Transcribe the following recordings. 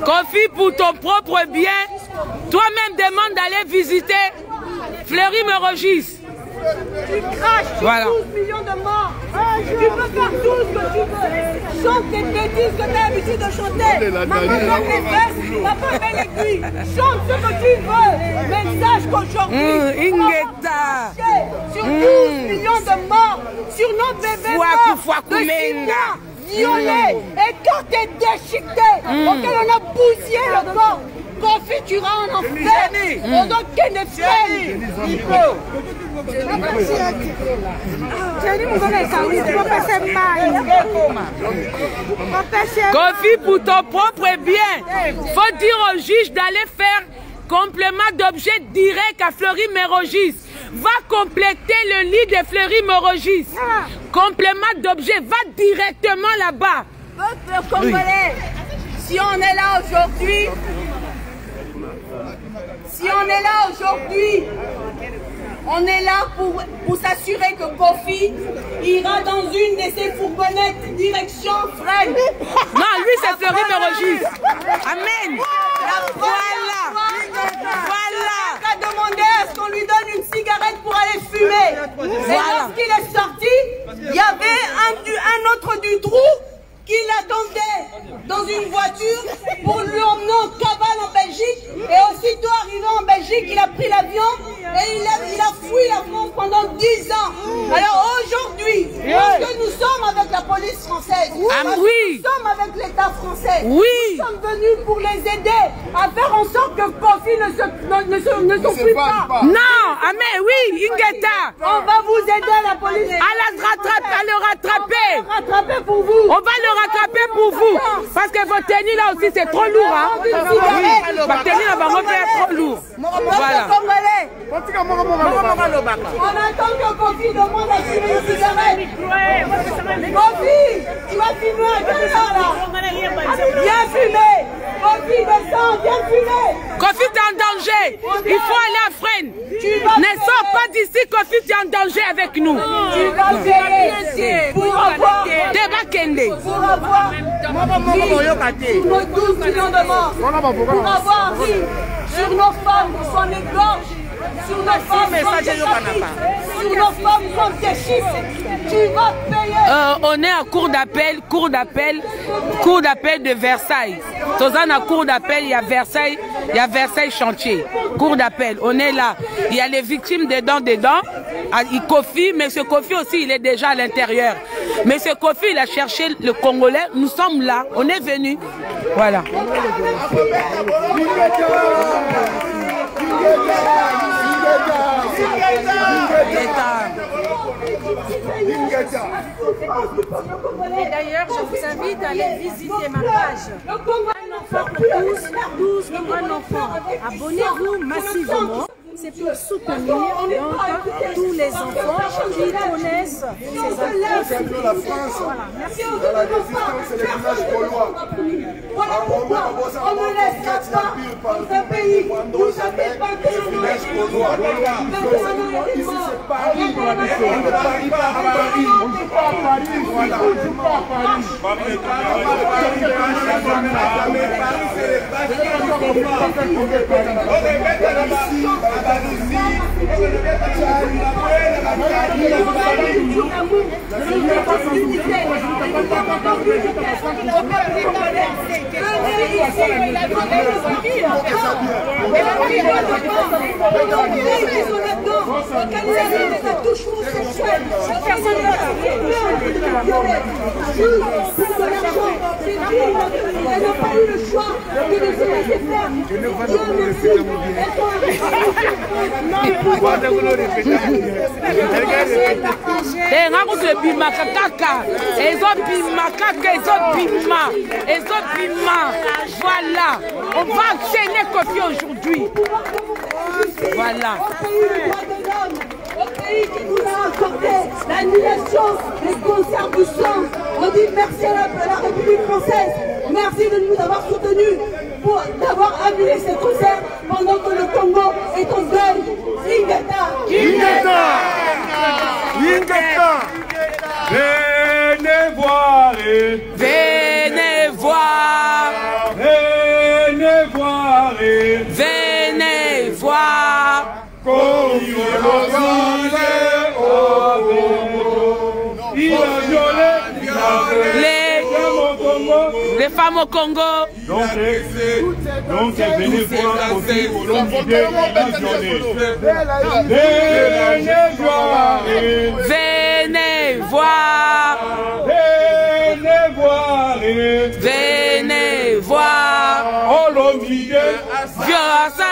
Kofi, pour ton propre bien, toi-même demande d'aller visiter Fleury-Mérogis. Tu craches sur 12 millions de morts. Tu peux faire tout ce que tu veux. Chante tes bêtises que tu as l'habitude de chanter. Maman donne les fesses, papa met l'aiguille. Chante ce que tu veux. Mais sache qu'aujourd'hui, on va sur 12 millions de morts, sur nos bébés morts, de 6 mois, violés, écartés, déchiquetés, auxquels on a bousillé le corps. Kofi, tu iras en enfer. On doit qu'elle ne freine. Kofi, pour ton propre bien, faut dire au juge d'aller faire complément d'objet direct à Fleury-Mérogis. Va compléter le lit de Fleury-Mérogis. Complément d'objet, va directement là-bas. Peuple congolais, si on est là aujourd'hui, on est là pour s'assurer que Kofi ira dans une de ses fourgonnettes direction Fresnes. Non, lui c'est Fleury-Mérogis. Amen. Voilà. Il a demandé à ce qu'on lui donne une cigarette pour aller fumer. Et lorsqu'il est sorti, il y avait un autre du trou qui l'attendait dans une voiture pour lui emmener en cavale en Belgique. Et aussitôt arrivé en Belgique, il a pris l'avion et il a fui la France pendant 10 ans. Alors aujourd'hui, parce que nous sommes avec la police française, nous sommes avec l'État français, nous sommes venus pour les aider à faire en sorte que Kofi ne s'enfuit pas. Non, mais oui, Ingeta. On va vous aider, la police. À le rattraper. On va le rattraper pour vous. On va le rattraper pour vous. Parce que votre tenue là aussi c'est trop lourd. Hein? Votre tenue là c'est trop lourd. Voilà. On attend que Kofi demande à fumer une cigarette. Kofi, tu vas fumer à quelle heure là? Viens fumer. Kofi, descends, viens fumer. Kofi, t'es en danger. Il faut aller à Fresnes. Ne sors pas d'ici, Kofi, tu es en danger avec nous. Tu vas payer pour avoir nos 12 millions de morts. Pour avoir ri sur nos femmes qu'on égorge, sur nos femmes qu'on décapite, sur nos femmes qu'on déchire. Tu vas payer. On est en cour d'appel de Versailles. Tozana cour d'appel, il y a Versailles chantier. Cour d'appel, on est là. Il y a les victimes dedans. Kofi, mais ce Kofi aussi, il est déjà à l'intérieur. Mais ce Kofi, il a cherché le Congolais. Nous sommes là, on est venus. Voilà. Et d'ailleurs, je vous invite à aller visiter ma page. Un enfant pour tous, un enfant. Abonnez-vous massivement. C'est pour soutenir donc tous les enfants qui connaissent ces enfants. La France, Merci. dans la résistance et les villages gaulois. Voilà pourquoi on ne laissera pas dans un pays où ça fait pas que le village gaulois. Ici c'est Paris, on ne parie pas à Paris. On ne joue pas à Paris, voilà. On ne joue pas à Paris. Paris c'est les bases. Voilà, on va enchaîner Kofi aujourd'hui. Voilà. Au pays qui nous a accordé l'annulation des concerts du sang. On dit merci à la République française. Merci de nous avoir soutenus, d'avoir annulé ces concerts pendant que le Congo est en deuil. Ingeta! Ingeta! Ingeta! Venez voir! Venez voir! Venez voir! Venez voir! Les femmes au Congo. Donc venez voir Kofi Olomide, venez voir. Venez voir. Venez voir. Venez voir. Olomide, Violence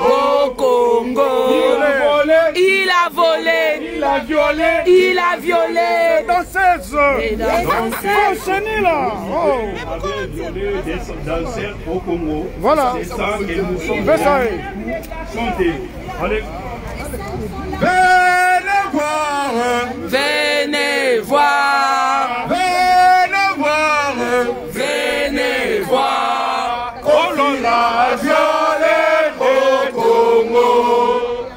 au Congo. Il a volé. Il a violé. Il a violé. Danseuse. Enchaînez là. avait violé des danseurs au Congo. Voilà. C'est ça que nous sommes chanter. Allez. Venez voir. Venez voir. Venez voir. Venez voir. Oh l'on l'a violé au Congo.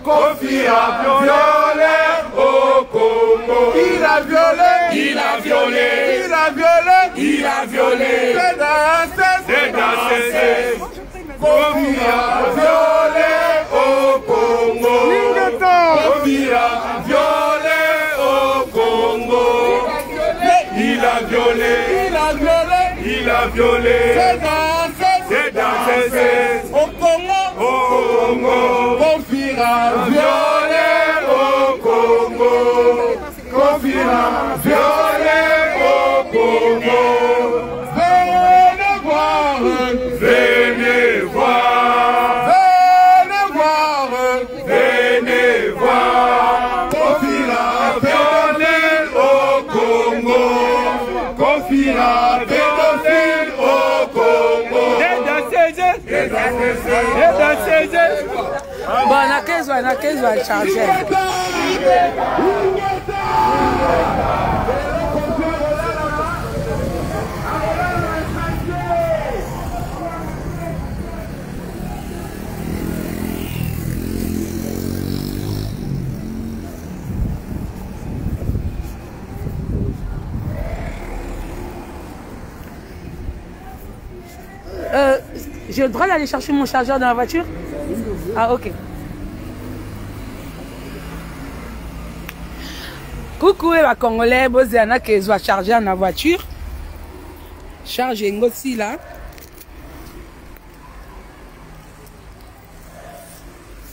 Kofi a violé au Congo. Il a violé. Il a violé. Il a violé. Il a violé. C'est dansé. Kofi a violé au Congo. Kofi a violé au Congo. Il a violé. Il a violé. Il a violé. C'est dansé. Au Congo. Au Congo. Kofi a violé au Congo. Kofi a violé au Congo. Venez voir. Venez voir. Venez voir. Venez voir. Kofi a violé au Congo. Kofi a violé au Congo. Bon, na 15 va changer. J'ai le droit d'aller chercher mon chargeur dans la voiture? Ah, ok. Coucou, et la Congolais, Bozéana qui doit charger dans la voiture. Charge aussi là.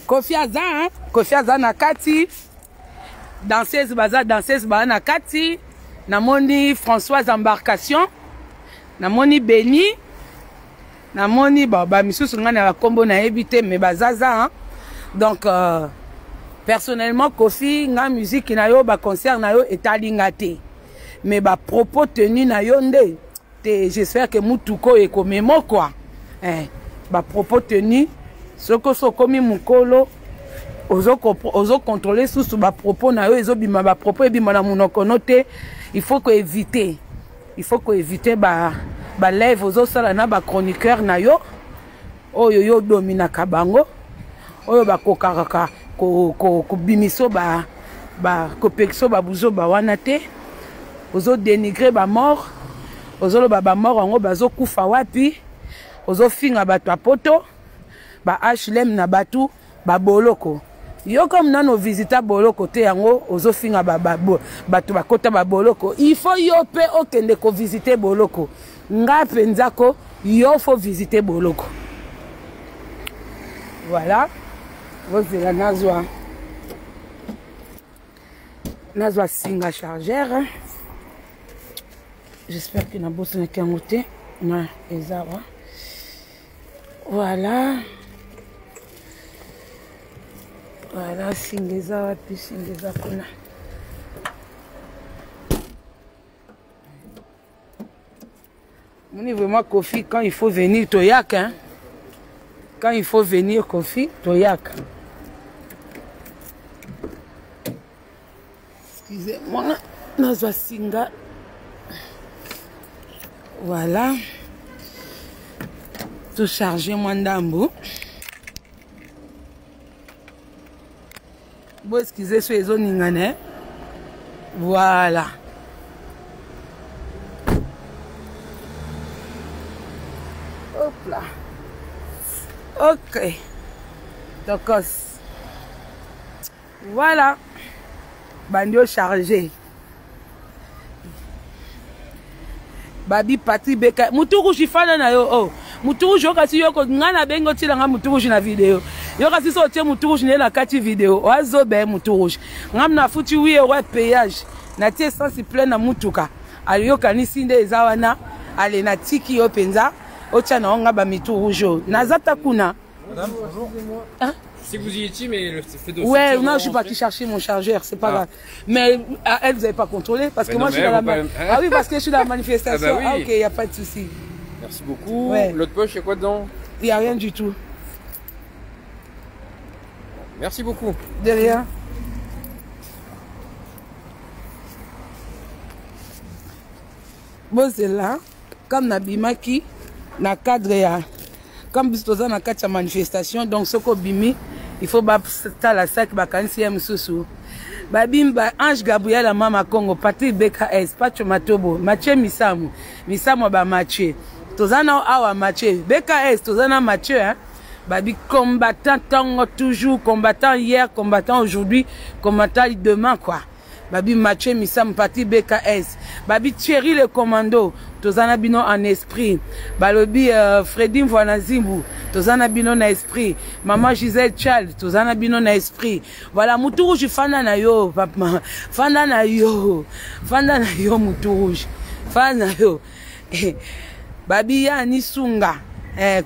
Kofi Aza, hein? Kofi Aza na kati. Danseuse baza na kati. Namoni Françoise Embarcation. Namoni Béni. Namoni baba misusu ngana ba kombo na ebité mais bazaza hein. Donc Personnellement, Kofi, nga musique na yo, ba concert na yo, etalingate. Mais ba propos tenus na yo nde. J'espère que Moutouko est comme moi, quoi. Ba propos tenus, ce que so komi mukolo, ozo contrôler sous ba propos na yo, ezo bima ba propos et bima na monoko noté. Il faut que éviter. Il faut que éviter ba lève ozo sala na ba chroniqueur na yo. Oyo yo domina kabango. Oyo ba kokaraka ko bimiso ba kopekso ba buzo ba wana te. Ozo dénigrer ba mort. Ozo lo ba mort ngo bazo kufa wapi. Ozo finga bato apoto. Ba HLM na batu ba boloko. Yo comme nano visita boloko te yango ozo finga bato bakota ba boloko. Il faut yo pe okende ko visiter boloko. Nga penzako yo faut visiter boloko. Voilà. Vous la Nazwa singa chargeur. J'espère que na bosse na kangote na ezawa. Voilà. Voilà, singeza puis singeza kuna. Mon vraiment Kofi quand il faut venir toyak hein. Quand il faut venir Kofi toyak. Excusez-moi, nazwa singa. Voilà. Tout chargé moi ndambo. Bon, excusez sur les zones ningane. Voilà. Hop là. Ok. Donc, voilà. Bandio chargé. Babi Patrick Beka. Moutoukou chifana na yo. Oh. Moutoukou jokasi yoko. Ngana bengo tila nga moutoukou na vidéo. Yoka si so tie Moutoukou ne la kati vidéo. Oazo be Moutoukou. Ngam na futi 8 € payage. Na tie sans plein na Moutouka. Ali yoka ni sinde ezawana. Ale na tiki yo penza. Ocha na onga ba Moutoukou. Nazata kuna. Madame, bonjour. Hein? Si vous y étiez, mais le fait de... Ouais, non, je suis parti chercher mon chargeur, c'est pas grave. Mais elle, vous n'avez pas contrôlé parce que moi, je suis dans la... Ah oui, parce que je suis dans la manifestation. Ah, oui. Ah ok, il n'y a pas de souci. Merci beaucoup. Ouais. L'autre poche, il y a quoi dedans? Il n'y a rien du tout. Merci beaucoup. De rien. Bon, c'est là, comme Nabimaki, na cadre, comme Bistoza na quatre manifestation, donc ce qu'on bimi, il faut battre la sac, bakansi ya msusu. Babimba Ange Gabriel Mama Congo, Patrick BKS, Pacho Matobo, Mathieu Misamu, Misamu ba Mathieu. Tozana awa Mathieu, BKS, Tozana Mathieu, hein. Babi combattant tango toujours, combattant hier, combattant aujourd'hui, combattant demain quoi. Babi Mathieu Missam Pati BKS. Babi Thierry le commando. Tozana bino en esprit. Balobi Freddy Mwanazimbu. Tozana bino na esprit. Maman Gisèle Chal. Tozana bino na esprit. Voilà, Moutourouge fanda na yo, papa. Fanda na yo. Fanda na yo, Moutourouge. Fanda na yo. Babi ya Nisunga.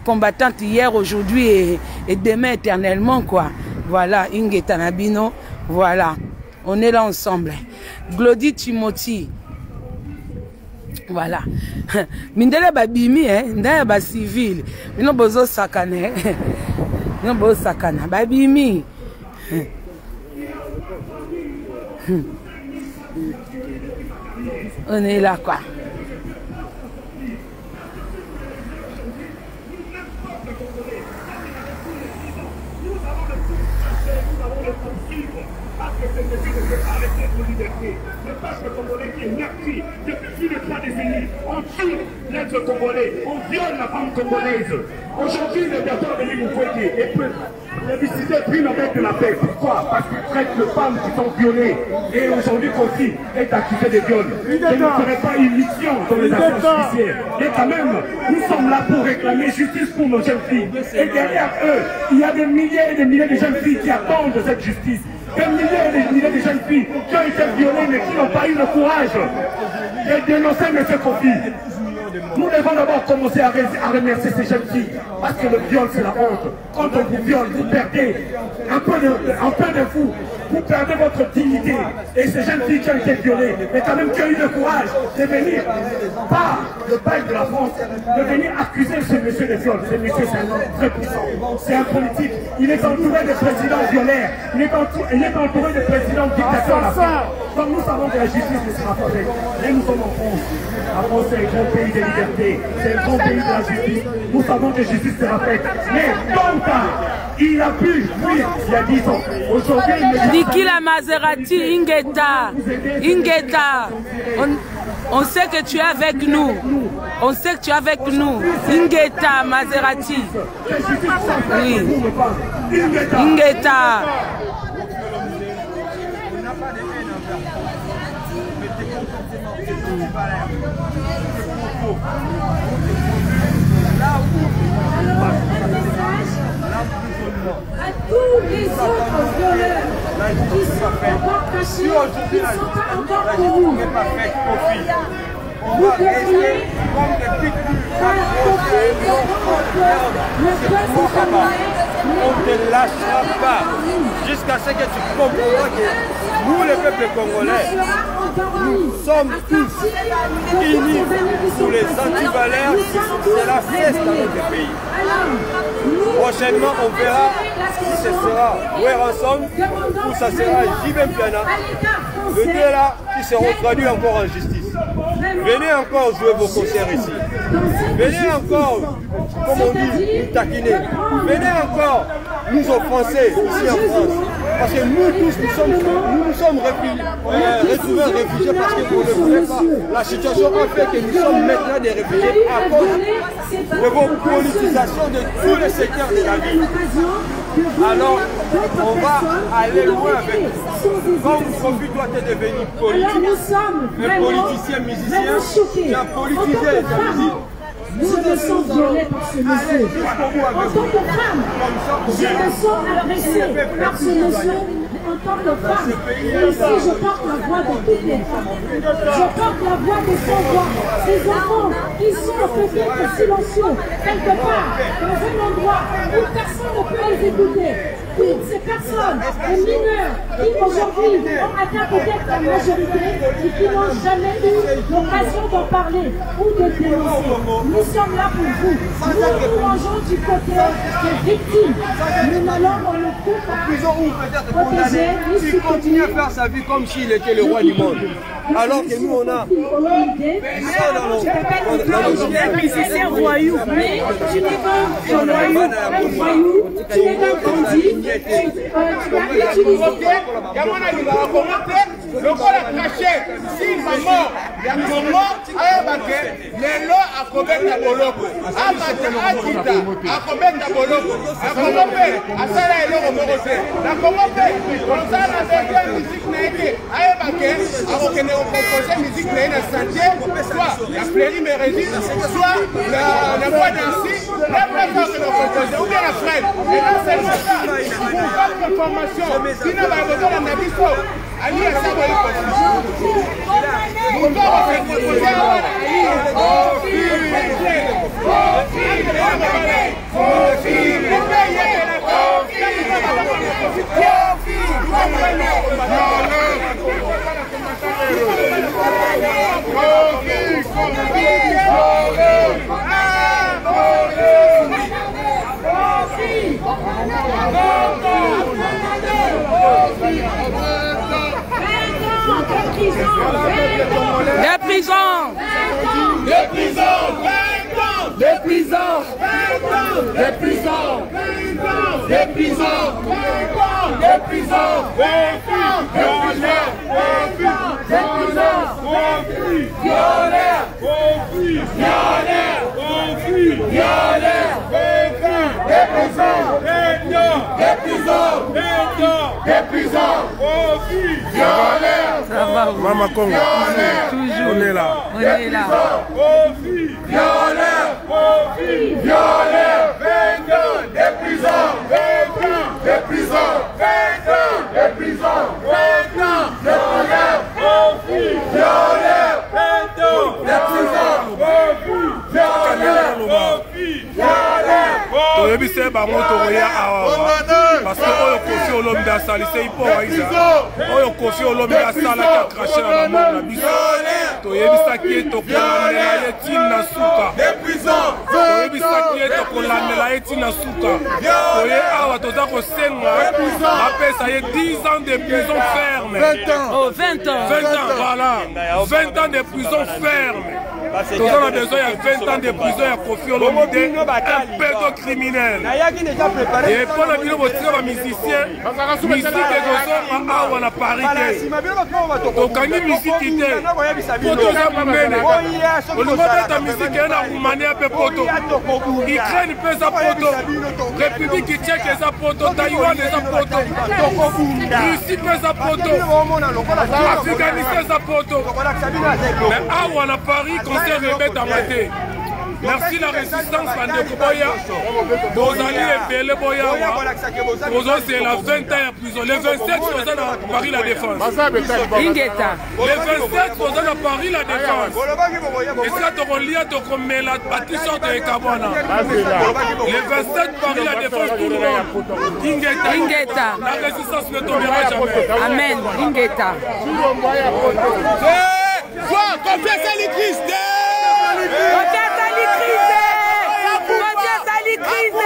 Combattante hier, aujourd'hui et demain éternellement, quoi. Voilà, Inge Tanabino. Voilà. On est là ensemble. Glody Timothy. Voilà. Mindele babimi, ndaya ba civil. Mino bozo sakane. Mino bozo sakana. Babimi. On est là, quoi. Arrêtez vos libertés. Le peuple congolais qui est meurtri depuis plus de 3 décennies. On tue l'être congolais, on viole la femme congolaise. Aujourd'hui, le docteur Denis Mukwege est plébiscité prix Nobel de la paix. Pourquoi? Parce qu'il traite les femmes qui sont violées. Et aujourd'hui, Kofi est accusé de viol. Je ne ferai pas une mission dans les affaires judiciaires. Et quand même, nous sommes là pour réclamer justice pour nos jeunes filles. Et derrière eux, il y a des milliers et des milliers de jeunes filles qui attendent cette justice. Des milliers et des milliers de jeunes filles qui ont été violées mais qui n'ont pas eu le courage de dénoncer M. Kofi. Nous devons d'abord commencer à remercier ces jeunes filles, parce que le viol c'est la honte. Quand on vous viole, vous perdez un peu de vous, vous perdez votre dignité. Et ces jeunes filles qui ont été violées, mais quand même qui ont eu le courage de venir par le bail de la France, de venir accuser ce monsieur de viol. Ce monsieur c'est un homme très puissant, c'est un politique, il est entouré de présidents violeurs, il est entouré de présidents dictateurs. Donc nous savons que la justice ne sera pas faite. Et nous sommes en France. La France c'est un grand pays de liberté, c'est un grand pays de la justice. Nous savons que la justice sera faite. Mais comme il a pu fuir il y a 10 ans. Aujourd'hui, Nikila Maserati, Ingeta. On sait que tu es avec nous. On sait que tu es avec nous. Ingeta Maserati. Oui. Ingeta. À tous les autres violeurs qui sont encore cachés, qui ne sont pas encore connus. Vous devriez on ne te lâchera pas jusqu'à ce que tu comprendras que nous, le peuple congolais, nous sommes tous unis pour les antivaleurs. C'est la fête dans notre pays. Prochainement, on verra si ce sera Weranson ou ça sera Jibem Piana. Les deux là qui seront traduits encore en justice. Venez encore jouer vos concerts ici. Venez encore, comme on dit, nous taquiner. Venez encore nous offenser ici en France. Parce que nous tous, nous sommes retrouvés réfugiés parce que vous ne voulez pas. La situation a fait que nous sommes maintenant des réfugiés à cause de vos politisations de tous les secteurs de la vie. Alors, on va aller loin avec vous. Comme Kofi doit être devenu politique, un politicien musicien, qui a politisé la musique. Je me sens violée par ce monsieur. En tant que femme, je me sens agressée par ce monsieur. En tant que femme, et ici je porte la voix de toutes les femmes. Je porte la voix des sans-voix, ces enfants qui sont peut-être silencieux, quelque part, dans un endroit où personne ne peut les écouter. Toutes ces personnes, les mineurs, qui aujourd'hui ont atteint peut-être la majorité et qui n'ont jamais eu l'occasion d'en parler ou de dénoncer. Nous sommes là pour vous. Nous mangeons du côté des victimes. Nous n'allons dans le coup pas protéger. Il continue à faire sa vie comme s'il était le roi du monde. Alors que nous, on a ça dans nos c'est un voyou. Mais tu n'es pas un voyou. Tu n'es pas bandit. Tu as utilisé. Le corps a caché, si maman, ya Congo, ayebake, lelo akobeta boloko. Amata akita, akobeta boloko. Akongo pe, asala eloko moko te. Na Congo pe, kosala bete musique na eke, ayebake, akokende komposer musique na ena santé, soit la Fleury Mérésine, soit la voix d'Annecy, la place de composer, ou bien la frêne. Et là, c'est le ça. Pour votre formation, qui n'a pas besoin d'un avis faux. Ali a ça Des prisons! Des prisons! Des prisons! Des prisons! Des prisons! Des prisons! Ça va, Mama Congo, toujours. on est là. On est là. Des prisons! Des prisons! Des prisons! Des prisons! toyebise bango tokoya awa parce que oyo Kofi Olomide asalise ipo aiza oyo Kofi Olomide asalaki akrache na bamor na biso toyebisaki ye tokolandela ye ntina suka toyebisaki ye tokolandela ye ntina suka toye awa toza kosenga apesa ye 10 ans de prison ferme 20 ans voilà 20 ans de prison ferme. Nous avons besoin de 20 ans de prison à Kofi Olomide, un pédocriminel. Et pour la vidéo, les musiciens, musique et gosons à la parité. Donc, quand il musique était, pour tous les mêmes, on nous demande ta musique et on a roumane un peu poto. Ukraine peut sa poto, République tchèque est sa poto, Taïwan est sa poto, Russie peut sa poto, Afghanistan sa poto. Mais à la Paris, merci la résistance Bandeko Boya. Bozali et Bele Boya. C'est la 20 ans en prison. Les 27 sont à Paris la défense. Les 27 sont à Paris la défense. Et ça, tu relis, tu remets la bâtisseur de Kabana. Les 27 Paris la défense tout le monde. Ingeta. La résistance ne tombera jamais. Amen. Ingeta. Confiance à l'Église. Confiance à l'Église. Confiance à l'Église.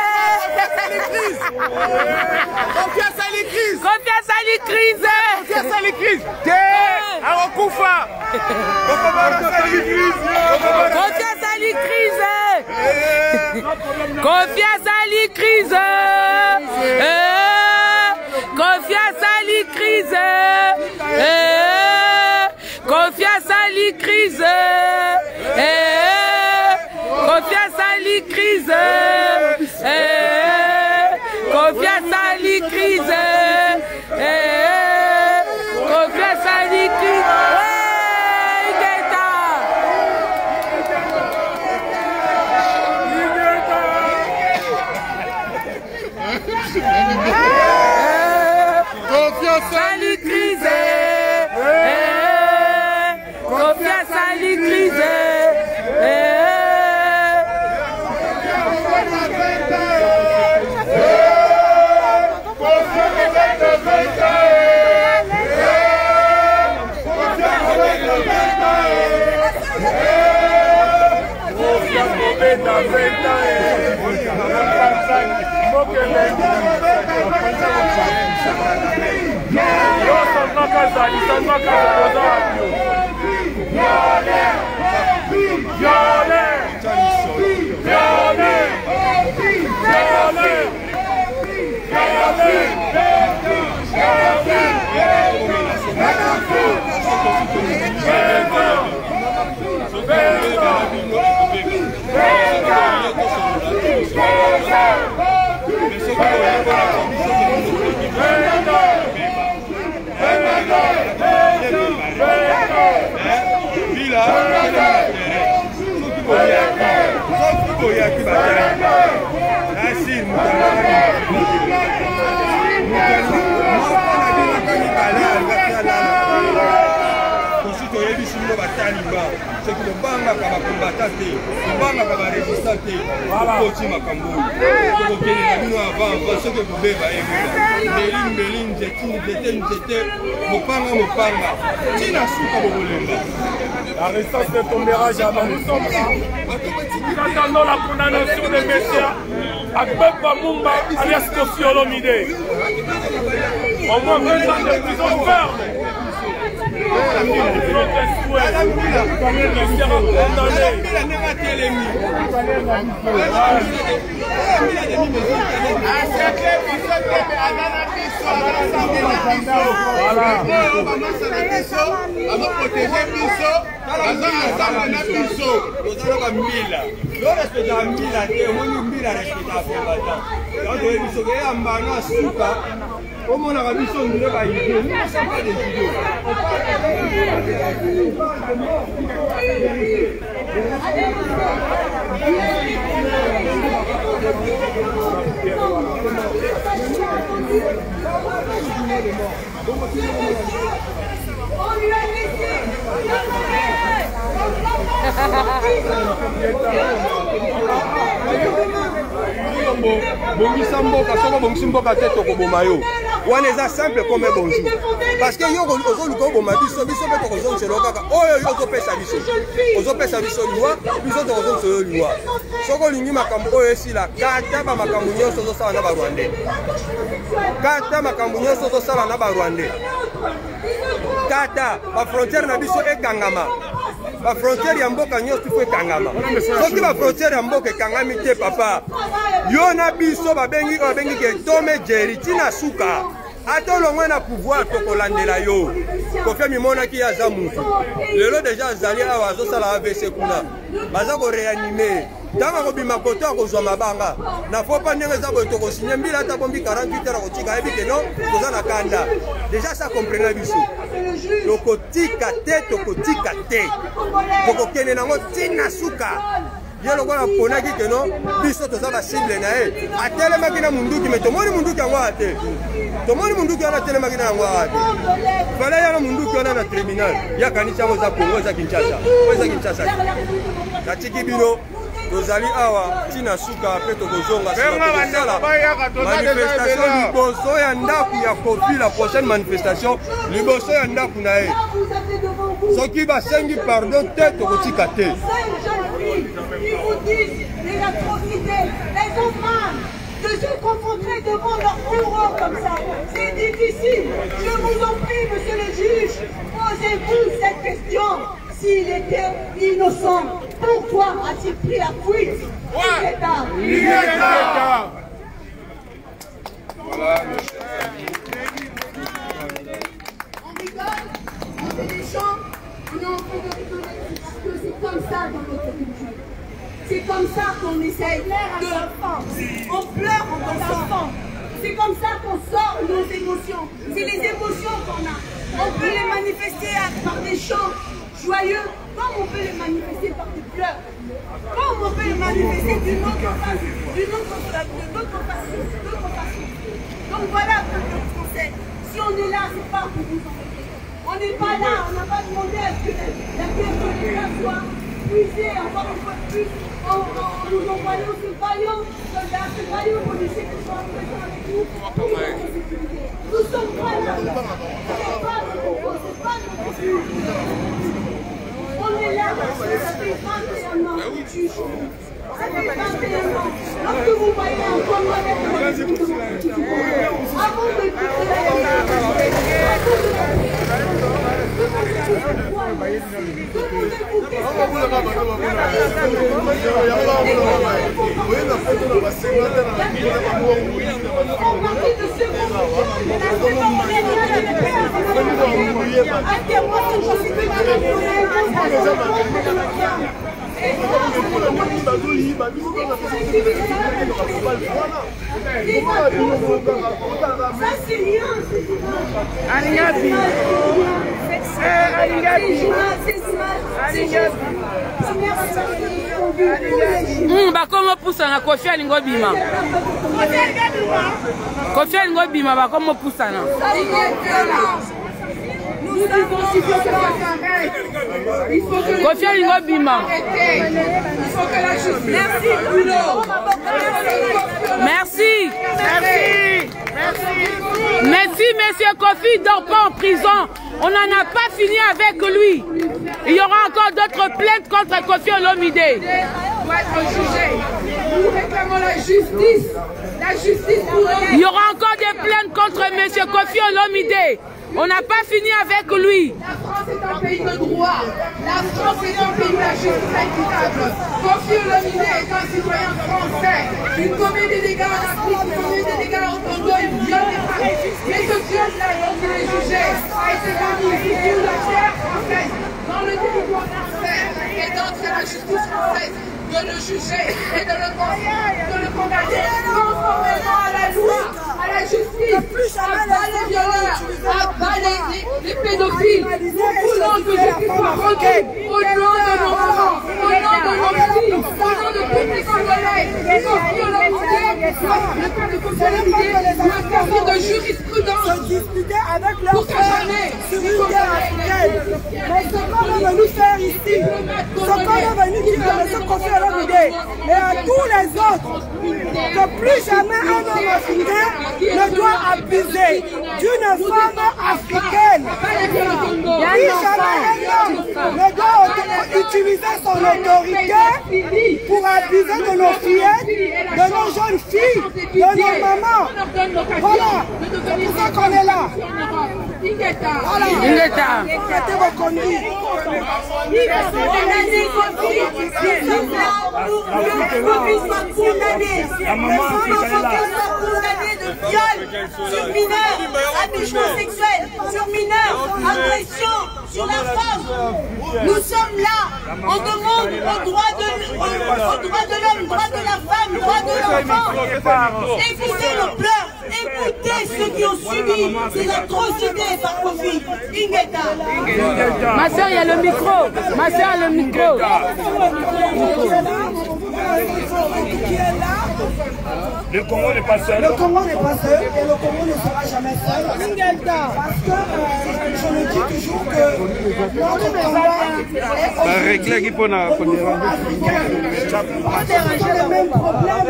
Confiance à l'Église. Confiance à l'Église. Confiance à l'Église. Arokufa. Confiance à l'Église. Confiance à l'Église. Confiance à l'Église. Confiance à l'Église. Confiance à l'Église. Confiance à l'Église. Confiance à l'Église. Confiance à l'Église. Confiance à l'Église. Confiance à l'Église. La résistance ne tombera jamais. Nous sommes là. Nous attendons la condamnation des messieurs Akbeb Bamumba alias Kofi Olomide. Au moins 20 ans de prison ferme. Notre souhait, il sera condamné. On lui a laissé. bongisa mboka soko bongisi mboka te tokoboma yo wana eza simple comme bonjour parce que yo ozoluka oboma biso mpe tokozongisela kaka oyo yo ozopesa biso liwa biso tokozongisa yo liwa soko olingi makambo oyo esila kata bamakambo nyonso ozosala na barwandais kata makambo nyonso ozosala na barwandais kata bafrontiere na biso ekangama bafrontiere ya mboka nyonso ifo ekangama soki bafrontiere ya mboka ekangami te papa yo na biso babengi ke tome jeri tina suka ata olongwe na pouvoir tokolandela yo Kofi mimonaki aza mutu lelo deja azali awa azosala AVC kuna baza koreanime ntango akobima koto akozwa mabanga na fo pa ndenge eza boye tokosinye mbila ata bombi 48 heures akotika ayebi ke no toza na kanda deja sa komprena biso tokotika te tokokende nango tina suka ye lokola ponaki ke no biso toza basible na ye atelemaki na munduki me tomoni munduki yango awa te tomoni munduki wana atelemaki na yango awa te fala yana munduki wana na terminal yakanisi yango eza Kongo eza Kinshasa natiki bino tozali awa tina suka mpe tokozonga sala manifestation liboso ya ndaku ya Kofi la prochaine manifestation liboso ya ndaku na ye soki basengi pardon te tokotika te. Ils vous disent les atrocités, elles ont mal de se confronter devant leurs bourreaux comme ça. C'est difficile. Je vous en prie, monsieur le juge, posez-vous cette question. S'il était innocent, pourquoi a-t-il pris la fuite? Il est là. Voilà, on rigole, on fait des chants, on est en train de rigoler parce que c'est comme ça dans notre culture. C'est comme ça qu'on essaye de... On pleure en dansant. C'est comme ça qu'on sort nos émotions. C'est les émotions qu'on a. On peut les manifester par des chants joyeux, comme on peut les manifester par des pleurs. Comme on peut les manifester d'une autre façon. Donc voilà, peuple français. Si on est là, c'est pas pour vous embêter. On n'est pas là, on n'a pas demandé à ce que la pièce de l'État soit puisée encore une fois plus. Nous envoyons ce vaillant soldat, ce vaillant policier qui sont présents avec nous pour notre sécurité. Nous sommes pas là. C'est pas notre propos, c'est pas notre but. On est là parce que ça fait 21 ans que tu joues. Ça fait 21 ans. Lorsque vous voyez un combat avec le avant de quitter la bakomo pusana Kofi alingo bima Kofi alingo bima bakomo pusana Kofi alingo bima. Merci. Merci, monsieur Kofi dort pas en prison. On n'en a pas fini avec lui. Il y aura encore d'autres plaintes contre Kofi Olomide. Doit être jugé. Nous réclamons la justice. La justice pour il y aura encore des plaintes contre monsieur Kofi Olomide. On n'a pas fini avec lui. La France est un pays de droit. La France est un pays de la justice équitable. Kofi Olomide est un citoyen français. Il commet des dégâts en Afrique, il commet des dégâts au Congo, il viole les femmes. Mais ce viol-là, dont il est jugé, a été commis ici sur la terre française, dans le territoire français. Et donc c'est la justice française de le juger et de le condamner conformément à la loi, à la justice, à bas les violeurs, à bas les pédophiles. Nous voulons que justice soit rendue au nom de nos enfants, au nom de nos filles, au nom de tous les Congolais. Kofi Olomide, le cas de Kofi Olomide doit servir de jurisprudence pour que jamais les Congolais mais ce qu'on va nous faire ici, protocole est venu dire que M. Kofi Olomide et à tous les autres que plus jamais un homme africain ne doit abuser d'une femme africaine. Plus jamais un homme ne doit utiliser son autorité pour abuser de nos fillettes, de nos jeunes filles, de nos mamans. Voilà, c'est pour ça qu'on est là. Voilà, arrêtez vos conneries. De viol sur mineurs, attouchement sexuel sur mineurs, agression sur la femme. Nous sommes là, on demande aux droits de l'homme, droits de la femme, droits de l'enfant. Écoutez nos pleurs, écoutez ceux qui ont subi ces atrocités par Kofi. Ingeta. Ma soeur, il y a le micro. Ma soeur a le micro. Le Congo n'est pas seul. Le Congo n'est pas seul et le Congo ne sera jamais seul. Parce que je le dis toujours que notre combat est réglé qui peut pas déranger les mêmes problèmes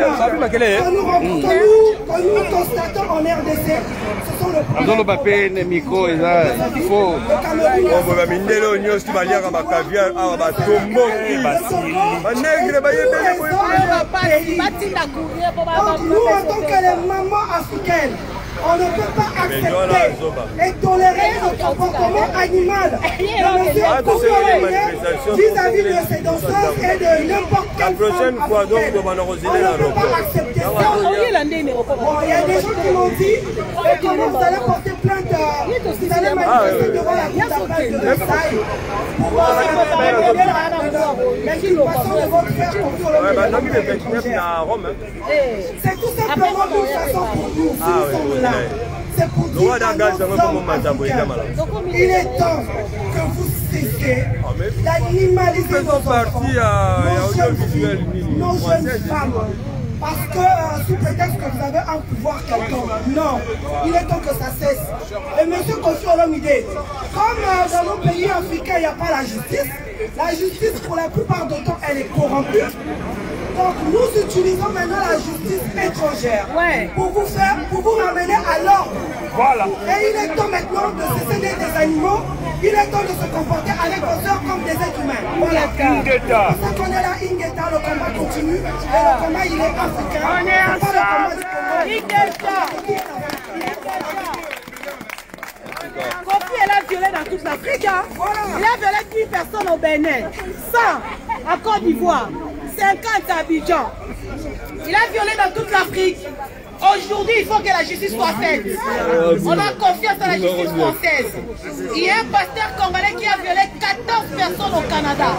que nous constatons en RDC. Ce sont le problème. Le micro il faut. Nous, en tant que les mamans africaines, on ne peut pas accepter et tolérer le comportement animal de M. Kofi Olomide vis-à-vis de ses danseuses et de n'importe quelle femme africaine. On ne peut pas accepter ça. Bon, il y a des gens qui m'ont dit comment vous allez porter plainte, vous allez manifester devant la cour d'appel de Versailles pour l'exculpation de votre frère Kofi Olomide. C'est tout simplement une façon pour nous. C'est pour dire à nos hommes africains, il est temps que vous cessiez d'animaliser nos enfants, nos jeunes femmes. Parce que sous prétexte que vous avez un pouvoir quelconque. Non, il est temps que ça cesse. Et M. Kofi Olomide, comme dans nos pays africains, il n'y a pas la justice pour la plupart du temps, elle est corrompue. Donc nous utilisons maintenant la justice étrangère pour vous ramener à l'ordre. Voilà. Et il est temps maintenant de cesser d'être des animaux. Il est temps de se comporter avec vos sœurs comme des êtres humains. Voilà. C'est pour ça qu'on est là, Ingeta, le combat continue. Et le combat, il est africain. On est ensemble. Ingeta. Kofi, elle a violé dans toute l'Afrique. Hein? Voilà. Il a violé 10 personnes au Bénin, 100 à Côte d'Ivoire, 50 à Abidjan. Il a violé dans toute l'Afrique. Aujourd'hui, il faut que la justice soit faite. On a confiance dans la justice française. Il y a un pasteur congolais qui a violé 14 personnes au Canada.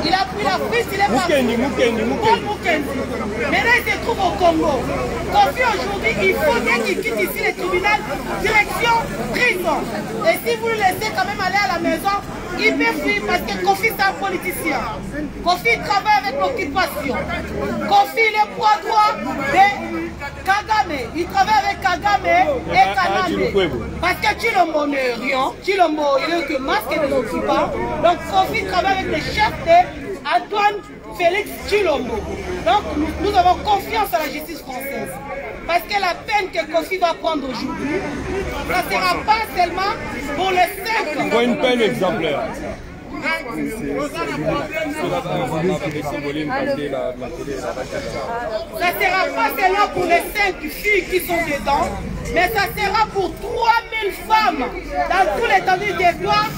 Il a pris la prise, il est parti. Maintenant, il se trouve au Congo. Kofi, aujourd'hui, il faut bien qu'il quitte ici le tribunal, direction prison. Et si vous le laissez quand même aller à la maison, il peut fuir parce que Kofi, c'est un politicien. Kofi travaille avec l'occupation. Kofi, il est poids droit de Kagame. Il travaille avec Kagame et Kaname. Parce que Chilombo n'est rien. Chilombo, il est que masque de l'occupant. Donc Kofi travaille avec le chef d'Antoine Félix Chilombo. Donc nous avons confiance à la justice française. Parce que la peine que Kofi va prendre aujourd'hui, ça ne sera pas seulement pour les 5 ans. Pour une peine exemplaire. Ça ne sera pas seulement pour les 5 filles qui sont dedans, mais ça sera pour 3000 femmes dans tout l'étendue des territoire,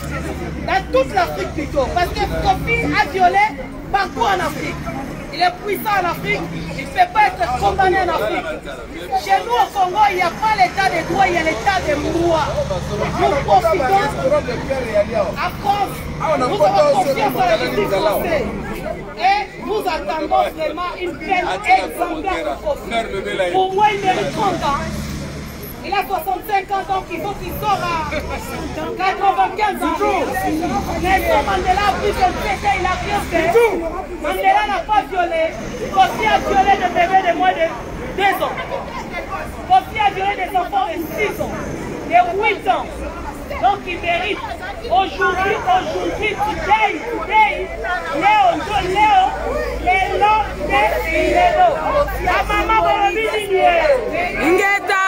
dans toute l'Afrique plutôt. Parce que Kofi a violé partout en Afrique. Il est puissant en Afrique, il ne peut pas être condamné en Afrique. Chez nous au Congo, il n'y a pas l'état de droit, il y a l'état de droit. Nous profitons à France, nous avons confiance dans la justice française. Et nous attendons vraiment une peine exemplaire pour Kofi. Pour moi, il mérite 30 ans. Il a 65 ans, donc il faut qu'il sorte à 95 ans. Nelson Mandela a pris son péché, il a rien fait. Mandela n'a pas violé. Kofi a violé des bébés de moins de 2 ans. Kofi a violé des enfants de 6 ans, de 8 ans. Donc il mérite. Aujourd'hui, today, Léo, la maman va le Ingeta.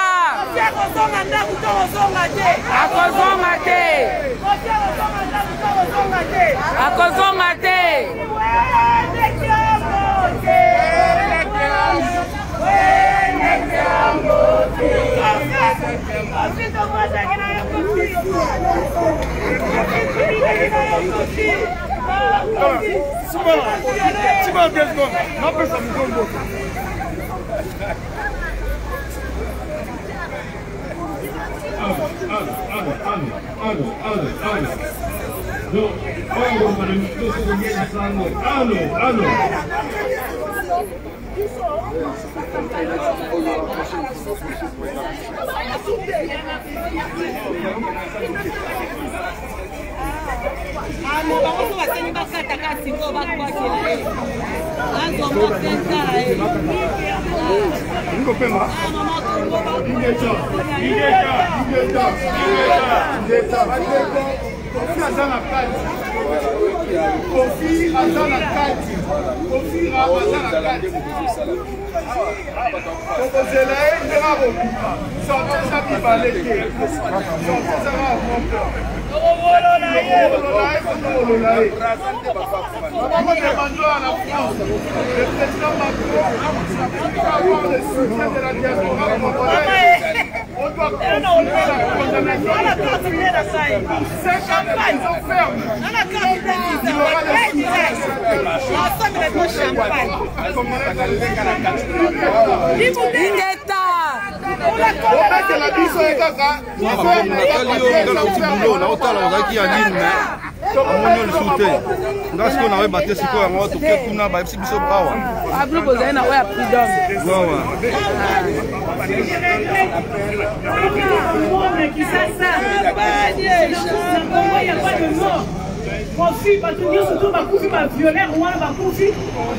Kofi batunyo surtout bakufi ba violer wana bakufi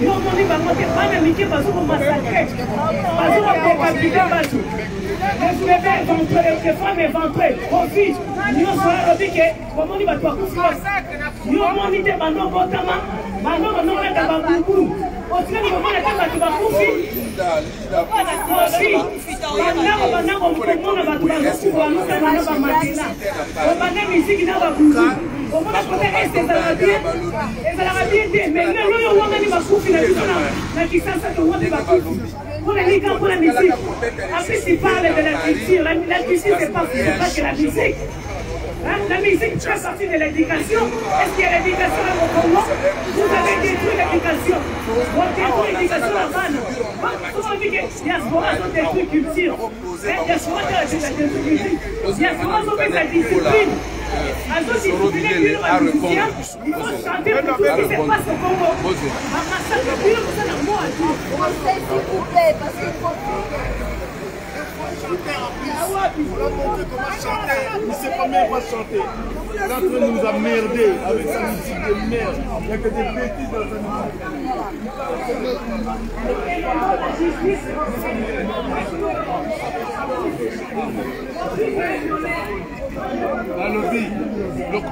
yo moni bango te bana mike bazo ko massacrer bazo ko décapiter bazo les bébés ventre les femmes ventre Kofi yo sola robike komoni bato bakufi yo moni te bando botama bando no ka bakuku otina ni mona te bato bakufi Kofi bana ko mona bato bakufi wana ba matina o bana musique na bakufi on va faire ça va bien mais non on a ni makufi na kisasa to wote bakufi pour les gars pour la musique après c'est parle de la culture la culture c'est pas que la musique la musique fait partie de l'éducation. Est-ce qu'il y a l'éducation au Congo? Vous avez détruit l'éducation. Vous avez détruit l'éducation à Vannes. Souvent on dit que diaspora sont détruit culture. Diaspora sont détruit culture. Diaspora sont fait la discipline. Il faut chanter pour tout ce qui se passe au Congo. Conseil s'il vous plaît, parce qu'il faut... Il faut leur montrer comment chanter. Il ne sait pas même pas chanter. Il est en train de nous emmerder avec sa musique de merde. Il n'y a que des bêtises dans sa musique.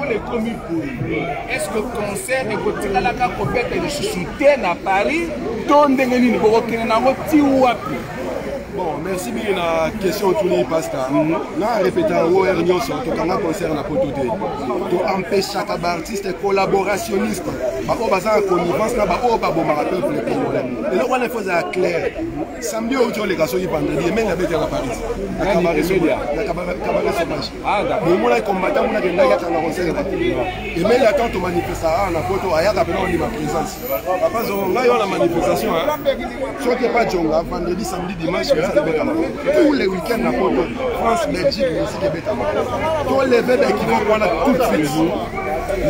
Le commis pour est-ce que le concert est côté la compète de soutien à Paris donne des Bon, merci bien la question tournée Pascal. Nous répétons au réunion sur tout un concert na poto te. To empêcher chaque artiste collaborationniste. Ba o baza en connivence na ba o ba bo rappel pour les Congolais. Et là on les faisait clair. Samedi au les gars sont vendredi mais la bête à Paris. La cabaret sauvage. Ah d'accord. Moi les combattants on a des naga dans concert et mais la tante manifestation na poto aya ka pena on dit ma présence. Papa on va la manifestation hein. Soit que pas Djonga vendredi samedi dimanche tous les week-ends à Poto, France, Belgique, musique et Bétama. Tous les bébés qui vont voir tout de suite.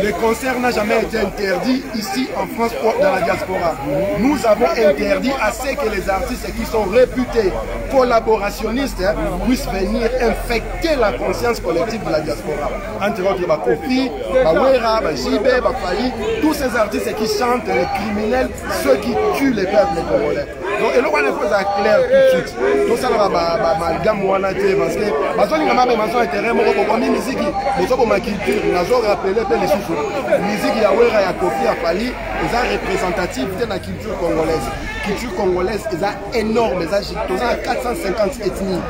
Le concert n'a jamais été interdit ici en France ou dans la diaspora. Nous avons interdit à ce que les artistes qui sont réputés collaborationnistes puissent venir infecter la conscience collective de la diaspora. Entre autres, Kofi, Wera, Jibé, Fayi, tous ces artistes qui chantent les criminels, ceux qui tuent les peuples congolais. Donc et le roi il faut ça clair tout de suite. Donc ça va amalgame wana te parce que bazoni ngama be maso intérêt moko pour comme musique bozo pour ma culture nazo rappeler pe les sous musique ya wera ya Kofi Afali eza représentative de la culture congolaise. Culture congolaise est énorme, ils ont 450 ethnies.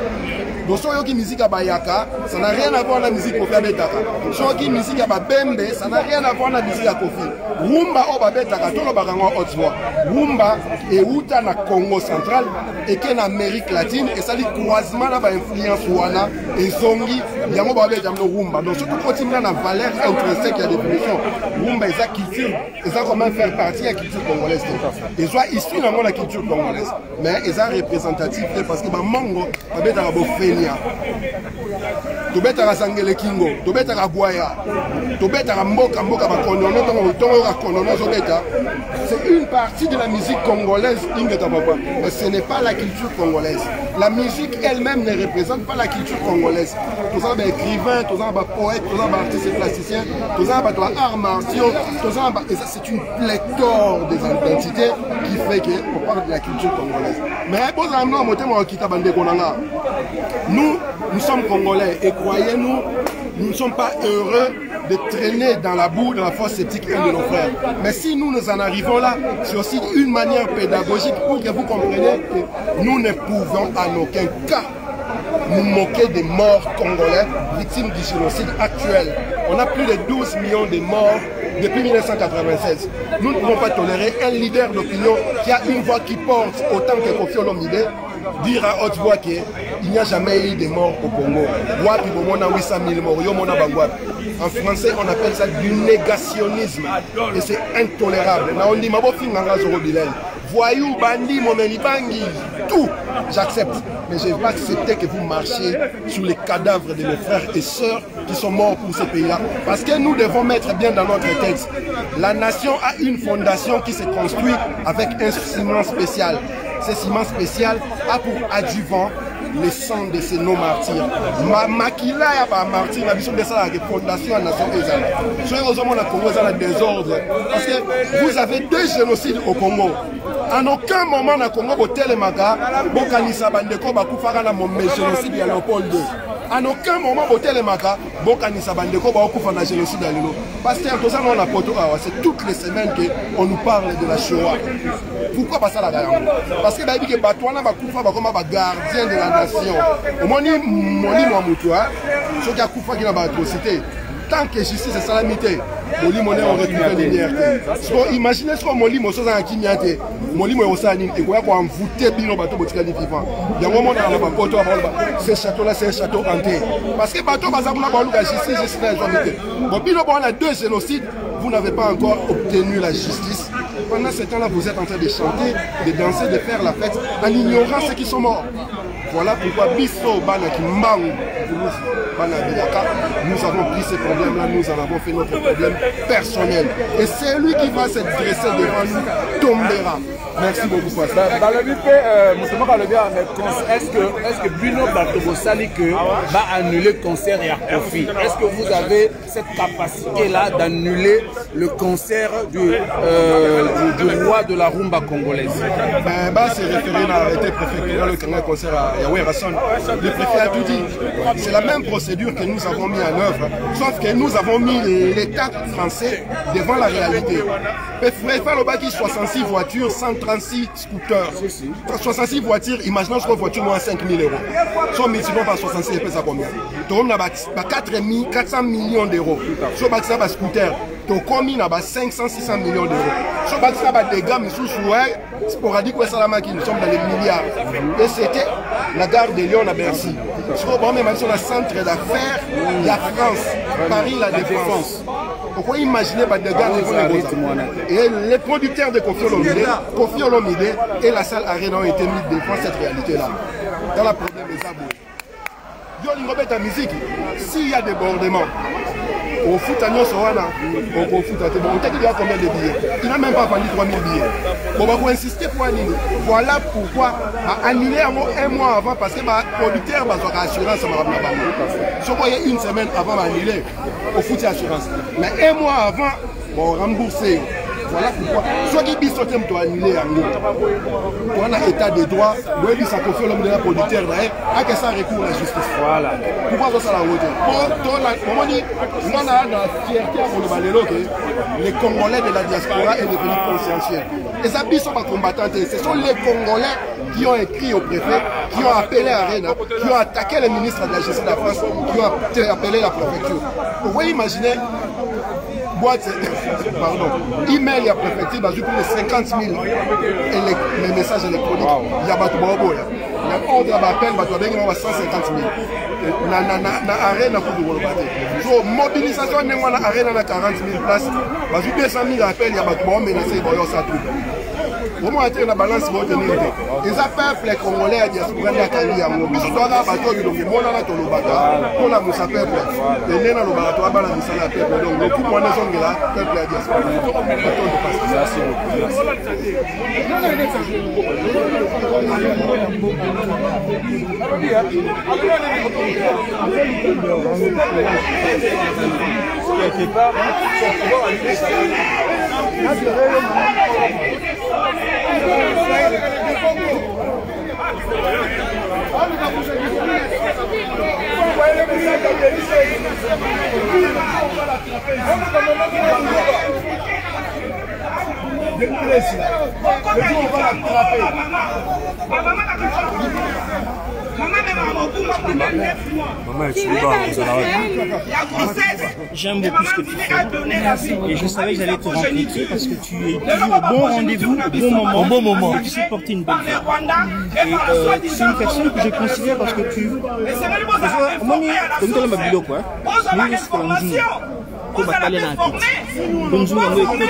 Donc, si vous musique à Bayaka, ça n'a rien à voir avec la musique Kofi Abetaka. Si vous musique à Bembe, ça n'a rien à voir avec la musique à Kofi. Rumba au Babetaka, tout le barango Otswa. Rumba est outa na Congo central et qu'en Amérique latine et ça dit croisement là influence wana et zongi yango babeta no rumba. Donc surtout quand il y a la valeur intrinsèque à la définition. Rumba est sa culture, et ça comment faire partie de la culture congolaise. Et soit issu dans la culture congolaise, mais ils sont représentatifs parce que Mango, tu as beau Fenia, tu as Sangele Kingo, tu as Guaya, tu as Mboka Mboka c'est une partie de la musique congolaise, mais ce n'est pas la culture congolaise. La musique elle-même ne représente pas la culture congolaise. Tous les écrivains, tous les poètes, tous les artistes plasticiens, tous les arts martiaux, et ça c'est une pléthore des identités qui fait qu'on parle de la culture congolaise. Mais nous sommes congolais et croyez-nous, nous ne sommes pas heureux de traîner dans la boue, dans la fosse sceptique un de nos frères. Mais si nous en arrivons là, c'est aussi une manière pédagogique pour que vous compreniez que nous ne pouvons en aucun cas nous moquer des morts congolais victimes du génocide actuel. On a plus de 12 millions de morts depuis 1996. Nous ne pouvons pas tolérer un leader d'opinion qui a une voix qui porte autant que Kofi Olomide dire à haute voix qu'il n'y a jamais eu de morts au Congo. En français, on appelle ça du négationnisme. Et c'est intolérable. Voyou, bandit, momenibangi, tout, j'accepte. Mais je ne vais pas accepter que vous marchiez sur les cadavres de nos frères et sœurs qui sont morts pour ce pays-là. Parce que nous devons mettre bien dans notre tête. La nation a une fondation qui se construit avec un ciment spécial. Ce ciment spécial a pour adjuvant les sangs de ces non-martyrs. Makila ya ba martyr na biso de ça la fondation de la nation israélienne. Soyez aux hommes Congo dans le désordre parce que vous avez 2 génocides au Congo. En aucun moment na Congo botel maka bokanisa bandeko bakufaka na génocide ya Léopold II. En aucun moment botel maka bokanisa bandeko bakufa na génocide ya Lelo. Parce que tout ça on a poto c'est toutes les semaines que on nous parle de la Shoah. Pourquoi pas ça la gagne? Parce que baby que batouana bakufa ba comme ba gardien de la nation. Au moni moi mutua, ce qui a kufa qui na ba atrocité. Tant que justice est salamité, Moli Moné on récupère les liens. Imaginez ce que Moli Mosso dans qui miate, Moli Mossani et quoi qu'on voûter bino bateau botikani vivant. Il y a un moment dans la bateau ce château là c'est un château hanté. Parce que bateau bazabula ba luka justice c'est la jamité. Bon bino bon a 2 génocides, vous n'avez pas encore obtenu la justice. Pendant ce temps-là, vous êtes en train de chanter, de danser, de faire la fête en ignorant ceux qui sont morts. Voilà pourquoi Bisso Bana qui mangue nous avons pris ces problèmes-là, nous en avons fait notre problème personnel. Et c'est lui qui va se dresser devant nous, tombera. Merci beaucoup pour ça. Est-ce que Bruno Bartobosali va annuler le concert et à Kofi? Est-ce que vous avez cette capacité-là d'annuler le concert du roi de la rumba congolaise? C'est référé à l'arrêté préfectoral qui a un concert à Yahweh Rasson. Le préfet a tout dit. C'est la même procédure que nous avons mis en œuvre, sauf que nous avons mis l'État français devant la réalité. Il faut le 66 voitures, 136 scooters. 66 voitures, imaginons que voiture moins 5 000 euros. Soit multiplié par 66, c'est ça combien? Tu as 400 millions d'euros. Soit tu as un scooter, tu as 500-600 millions d'euros. Soit tu as des gars, mais sporadique, nous sommes dans les milliards. Et c'était la gare de Lyon à Bercy. Même sur le centre d'affaires, il y a France, Paris, la Défense. Pourquoi imaginer des gars de et les producteurs de Kofi Olomide et la salle Arena ont été mis devant cette réalité-là. Dans la problème des abos. Yo l'ingobet à musique, s'il y a des débordements, au foot à Nyosowana, au foot à Tébon, on t'a dit combien de billets? Il n'a même pas vendu 3000 billets. Bon, on va insister pour annuler. Voilà pourquoi annuler un mois avant, parce que le producteur va avoir assurance. Si on y a une semaine avant d'annuler, au foot et assurance. Mais un mois avant, bon, rembourser. Voilà pourquoi. Soit qui biso tem to annuler yango. On a état de droit, ouais bisa Kofi l'homme de la producteur là, a que ça recours à la justice. Voilà. Pourquoi ça la route? Pour moment dit, on a la fierté pour le balelo que les Congolais de la diaspora est devenu consciencieux. Et ça biso pas combattants, ce sont les Congolais qui ont écrit au préfet, qui ont appelé Arena, qui ont attaqué le ministre de la Justice de la France, qui ont appelé la préfecture. Vous pouvez imaginer boîte, pardon, email à préfecture, bah, plus de 50 000 les messages électroniques. Il y a battu Bobo. Il y a ordre d'appel, bah, tu as 150 000. Na Arena pour le rebattre. So, mobilisation, on a Arena na 40 000 places. Bah, 200 000 appels, il y a battu Bobo, mais c'est bon, ça tout. Comment être la balance pour tenir les peuples congolais à diaspora de Kali Yango. Nous sommes là, bateau, nous sommes là, nous pour la moussa peuple. Et nous sommes là, nous sommes là, peuple. Donc, le coup, moi, nous sommes là, peuple à diaspora. J'aime beaucoup ce que tu fais et je savais que j'allais te rencontrer parce que tu es toujours au bon rendez-vous, au bon moment. Tu sais porter une belle femme. Et c'est une personne que je considère parce que tu... Ko bakale na kiti bonjour ngo ekoti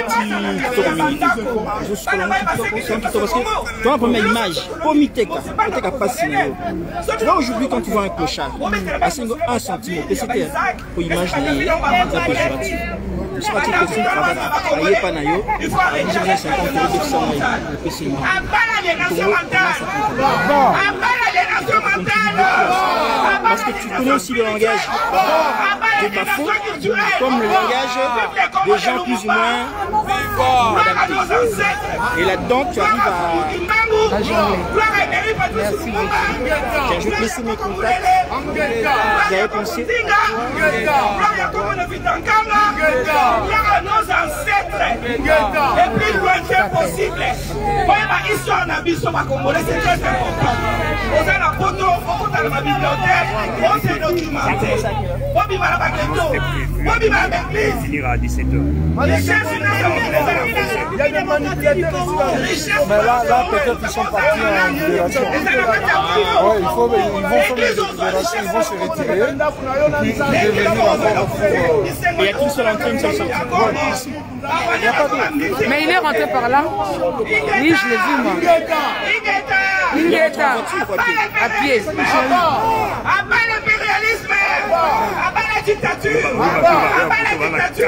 to community je suis là parce que toi la première image pomiteka passer tu vois aujourd'hui quand tu vois un clochard à 1 centime c'était pour image la péjorative je sais pas si tu travailles pas na yo j'ai 50 € de ça parce que tu connais aussi le langage de ma faute comme le langage des gens plus ou moins adaptés. Et là-dedans, tu arrives à jongler. Merci beaucoup. Je vais te laisser mes contacts. Vous avez pensé et plus loin que possible. Histoire n'a pas congolais, c'est très important. On a la photo, on a la bibliothèque, on s'est documenté. On vit à la baguette, on vit à l'église. Il ira à 17h. Il y a des manipulateurs ici. Mais là peut-être ils sont partis en libération. Ouais, ils vont faire une libération, ils vont se retirer. Et puis revenir encore. Il y a qu'une seule entrée, une seule sortie. Mais il est rentré par là. Oui, je l'ai vu moi. Il est à pied. Abat l'impérialisme, abat la dictature, abat la criminalité.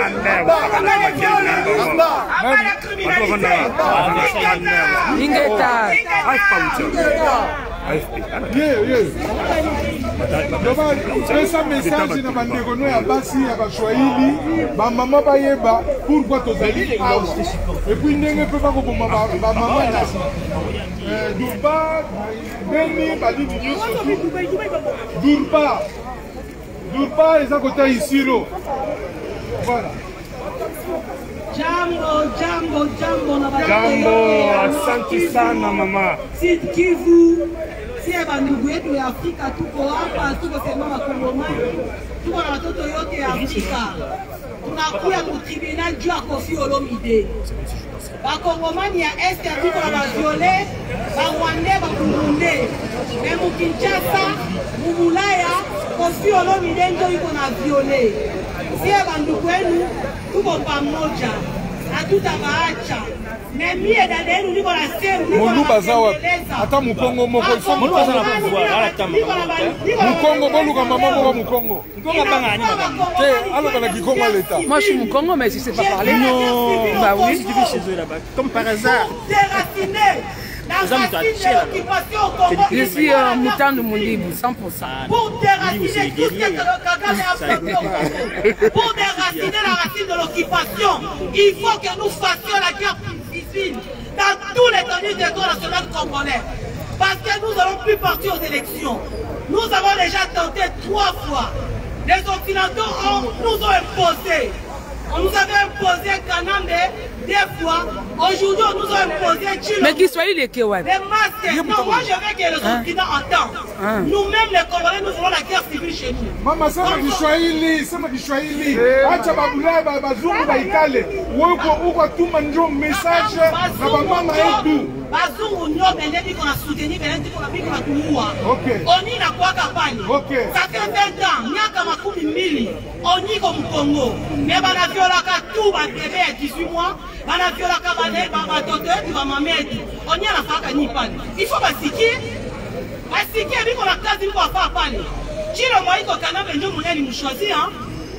pesa message na bandeko no ya basi ya baswahili bamama bayeba pourquoi tozali awa epuis ndenge mpe bakoboma bamama nasi durba ndeni balini nyonso durba eza kota isiro voilà. Jambo na Jambo, asante sana mama. Sud Kivu, si bandugu yetu ya Afrika tuko hapa, tuko sema Wakongomani, tuko na watoto yote ya Afrika. Tunakuya kutribunal juu ya Koffi Olomide. Wakongomani ya Est ya tuko na baviole, Barwandais, Baburundais. Mais mu Kinshasa, mu Bulaya, Koffi Olomide ndio iko na viole. Si bandugu yenu tuko pamoja. Hatutawaacha. Na mie dada yenu niko na sehemu niko Molu baza wapi? Hata Mukongo moko ifo Molu baza na pouvoir ala tama. Mukongo boluka mama moko Mukongo. Mukongo banga ni madame. Alors on a Kikongo à l'état. Moi je suis Mukongo mais si c'est pas parler. Non. Bah oui, si tu vis chez eux là-bas. Comme par hasard. Déraciné. La Je suis Moutandu Moulibu, 100%. Pour déraciner tout ce que Kagame a fait au Congo. Pour déraciner la racine de l'occupation, il faut que nous fassions la guerre civile dans tous les tenus des corps national congolais. Parce que nous n'allons plus partir aux élections. Nous avons déjà tenté 3 fois. Les Occidentaux nous ont imposé. On nous avait imposé Kanambe 2 fois. Aujourd'hui, on nous a imposé Chilo. Mais qui soit il est qui, ouais. Les masques. Non, moi je veux que les Occidentaux entendent. Nous-mêmes, les Congolais, nous voulons la guerre civile chez nous. Maman, ça m'a dit Swahili, ça m'a dit Swahili. Acha babula bazungu baikale. Uko tuma njo message na bamama yetu. Bazungu nyo belendi qu'on a soutenu, belendi qu'on a mis qu'on a kumuwa. On y n'a quoi campagne. Ça fait 20 ans, miaka makumi mbili. On y comme Congo. Mais bana violaka tout ba bébé à 18 mois. Bana violaka bane ba toto tu va mametu. On y a la faka ni pan. Il faut basikier. Basikier biko na kazi biko fa pale. Chilo moi iko Kanambe ndio mwenye alimchoisi hein.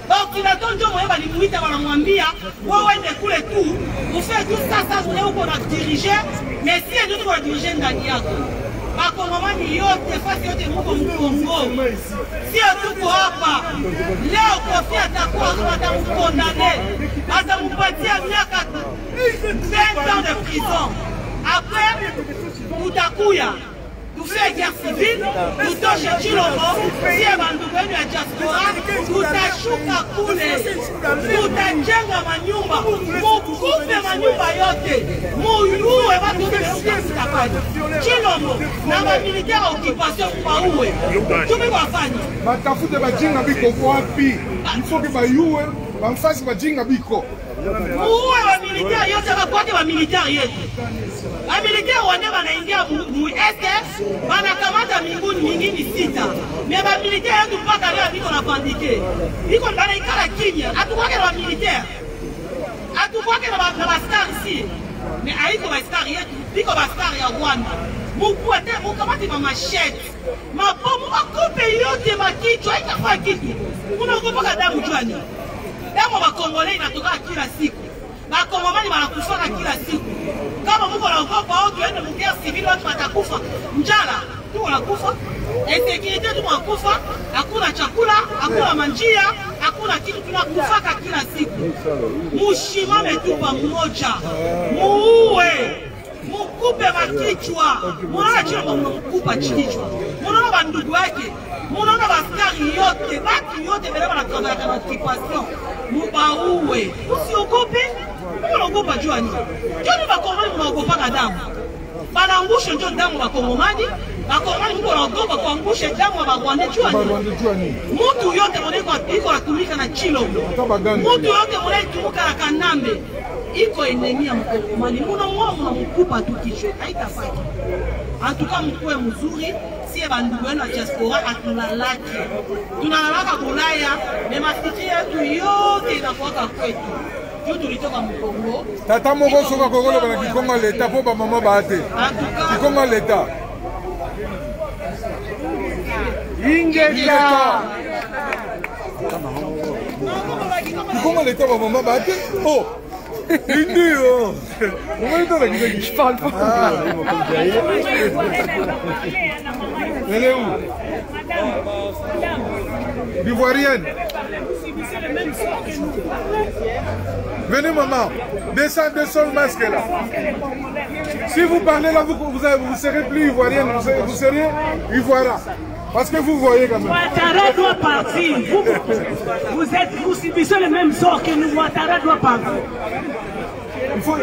Occidentaux ndio mwenye balimuita wanamwambia wewe uende kule tu. Ufanye tout ça mwenye uko na diriger. Mais si ndio tuko diriger ndani yako. Bakongomani yote fasi yote mko Mkongo. Sio tuko hapa. Leo Kofi atakuwa atamkondane. Atampatia miaka 20 ans de prison. Après utakuya. Nous faisons guerre civile, nous touchons Chilombo, si elle va nous venir à diaspora, nous t'achouka kule, nous t'achenga manyumba, nous coupe manyumba yote, nous louons et va tout faire Chilombo, dans la militaire occupation, pas où est. Tu peux pas faire. Matafu de Bajinga Biko Wapi, il faut que Bayou, en face Bajinga Biko. Où est le militaire yote, va quoi que le militaire yote. La militaire wane banaingia mu SS banakamata minguni mingine 6. Mais ba militaire yetu mpaka leo biko na bandike. Biko banaikala kimya. Atukwake na militaire. Atukwake na ba star ici. Mais haiko ba star yetu, biko ba star ya Rwanda. Mukwete mukamati ba machete. Mabomu akupe yote makichwa itakuwa kitu. Unaogopa damu jwani. Damu ba Congolais inatoka kila siku. Bakongomani wanakufaka kila siku. Kama mko naogopa au tuende mguerre civile watu watakufa. Njala, tu wanakufa. Insécurité tu wanakufa. Hakuna chakula, hakuna manjia, hakuna kitu tunakufaka kila siku. Mushimame tu pamoja. Muue. Mukupe makichwa. Munaona chilo mkupa kichwa. Munaona bandugu wake. Munaona baskari yote, batu yote bele banatokana na occupation. Mubauwe. Usiogope. Unaogopa jua nini? Joni bakongomani mnaogopa damu. Banaangusha ndio damu bakongomani. Bakongomani mko naogopa kuangusha damu ya Rwanda jua nini? Mtu yote iko natumika na Chilombo. Mtu yote mnatumika na Kanambe. Iko enemi ya mkongomani. Muna mkupa tu kichwa. Haitafanya. En tout cas mkwe mzuri. Si bandugu wenu wa diaspora atulalaki. Tunalalaka Bulaya. Mais mafikiri yetu yote inakuwaka kwetu. Tata moko soka kokolo bana kikonga leta po ba mama baate. Kikonga leta. Ingeka. Kikonga leta ba mama baate. Oh. Indio. Je parle pas. Elle est où? L'Ivoirienne. Venez maman, descendez le masque là. Si vous parlez là, vous serez plus ivoirienne, vous serez ivoirien. Parce que vous voyez quand même. Ouattara doit partir. Vous subissez le même sort que nous. Ouattara doit partir. Il faut...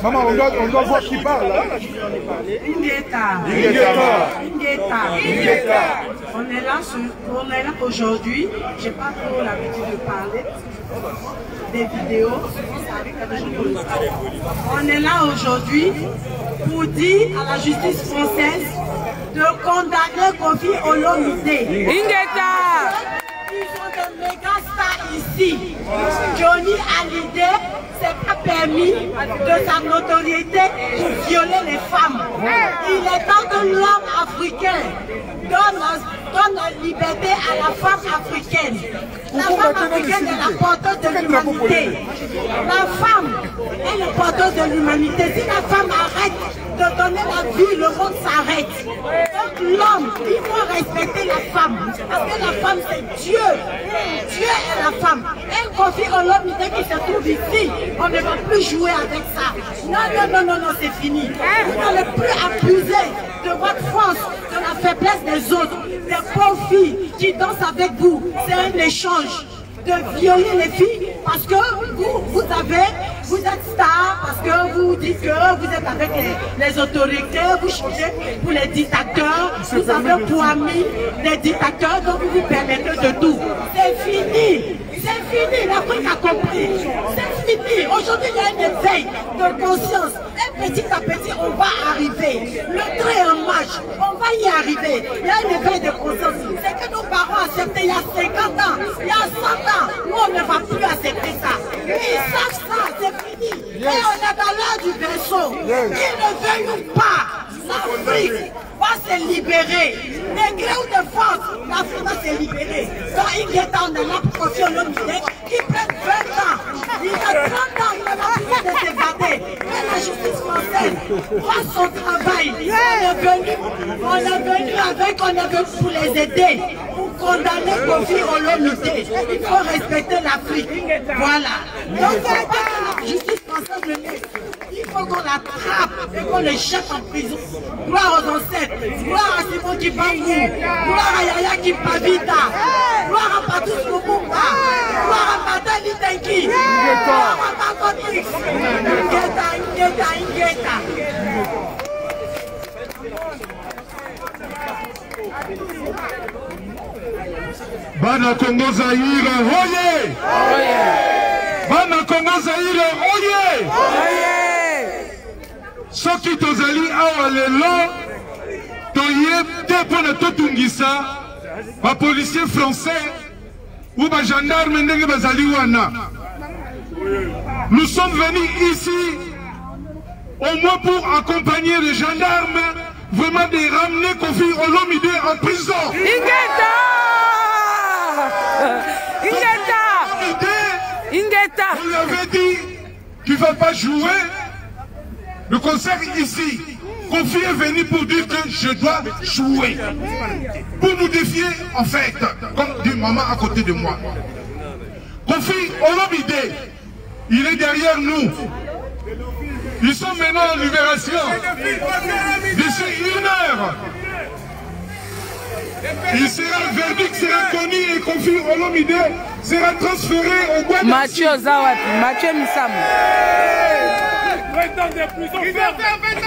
Maman, on doit voir qui parle là. Ingeta. On est là aujourd'hui. Je n'ai pas trop l'habitude de parler des vidéos. On est là aujourd'hui pour dire à la justice française de condamner Kofi Olomide. Ingeta. Ils ont des méga stars ici. Johnny Hallyday s'est pas permis de sa notoriété pour violer les femmes. Il est temps que l'homme africain donne la liberté à la femme africaine. La femme africaine est la porteuse de l'humanité. La femme est la porteuse de l'humanité. Si la femme arrête de donner la vie, le monde s'arrête. Donc l'homme, il faut respecter la femme. Parce que la femme, c'est Dieu. Dieu est la femme. Et Kofi Olomide qui se trouve ici, on ne va plus jouer avec ça. Non, c'est fini. Vous n'allez plus abuser de votre force, de la faiblesse des autres, des pauvres filles qui dansent avec vous. C'est un échange. De violer les filles parce que vous êtes star, parce que vous dites que vous êtes avec les autorités, vous changez pour les dictateurs, vous avez pour amis des dictateurs, donc vous vous permettez de tout. C'est fini. C'est fini, l'Afrique a compris. C'est fini. Aujourd'hui, il y a un éveil de conscience. Et petit à petit, on va arriver. Le train est en marche. On va y arriver. Il y a un éveil de conscience. C'est que nos parents acceptaient il y a 50 ans, il y a 100 ans. Nous, on ne va plus accepter ça. Ils savent ça, c'est fini. Et on est dans l'heure du berceau. Ils ne veulent pas. L'Afrique va se libérer. Les gré ou de force, l'Afrique va se libérer. Quand il est temps de la Kofi Olomide, qui prennent 20 ans, il a 30 ans, il n'a pas besoin de s'évader. Mais la justice française fait son travail. On est venu pour les aider, pour condamner Kofi Olomide. Il faut respecter l'Afrique. Voilà. Donc, c'est pas que la justice française le laisse. Il faut qu'on l'attrape et qu'on le jette en prison. Gloire aux ancêtres, gloire à Simon Kibangou, gloire à Yaya Kipavita, gloire à Patrice Lumumba, gloire à Martin Luther King, gloire à Malcolm X. Ingeta. Bana Congo Zaïre, oye! Bana Congo Zaïre, oye! Soki tozali awa lelo toyebte mpona totungisa bapolisier français ou bagendarme ndenge bazali wana. Nous sommes venus ici au moins pour accompagner les gendarmes, vraiment de ramener Kofi Olomide en prison. Ingeta! On lui avait dit qu'il ne va pas jouer le concert ici. Kofi est venu pour dire que je dois jouer. Pour nous défier, en fait, comme dit maman à côté de moi. Kofi Olomide, il est derrière nous. Ils sont maintenant en libération. D'ici 1 heure, il sera, le verdict sera connu et Kofi Olomide sera transféré au bois de Mathieu Zawat, Mathieu Missam.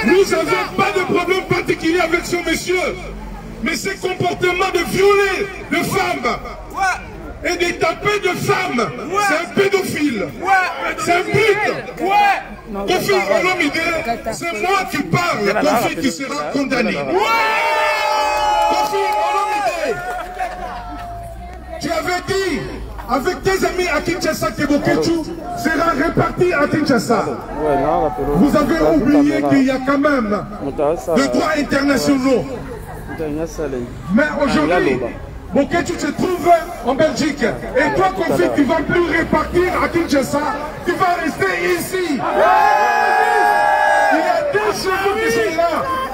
Nous n'avons pas de problème particulier avec ce monsieur. Mais ce comportement de violer de femmes et de taper de femmes, c'est un pédophile. C'est un pute. Kofi Olomide, c'est moi qui parle. Kofi qui sera condamné. Kofi Olomide, tu avais dit avec tes amis à Kinshasa que Boketu sera réparti à Kinshasa. Vous avez oublié qu'il y a quand même des droits internationaux. Mais aujourd'hui, Boketu se trouve en Belgique. Et toi, Kofi, tu ne vas plus répartir à Kinshasa. Tu vas rester ici. Il y a 2 chevaux qui sont là.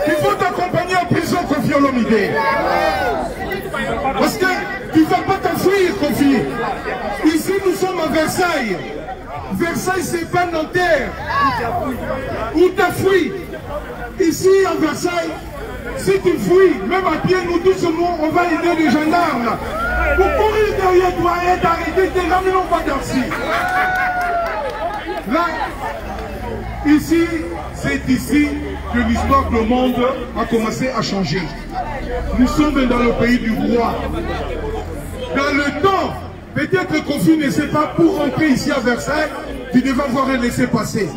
Il faut t'accompagner en prison, Kofi Olomide. Parce que tu ne vas pas t'enfuir, Kofi. Ici, nous sommes à Versailles. Versailles, c'est pas Nanterre. Où tu as fui. Ici, à Versailles, si tu fuis, même à pied, nous tous, on va aider les gendarmes. Pour courir derrière toi et t'arrêter, t'es ramenons pas d'Arcy. Là, ici, c'est ici que l'histoire du monde a commencé à changer. Nous sommes dans le pays du roi. Dans le temps, peut-être que Kofi ne sait pas, pour rentrer ici à Versailles, tu devais avoir un laissez-passer.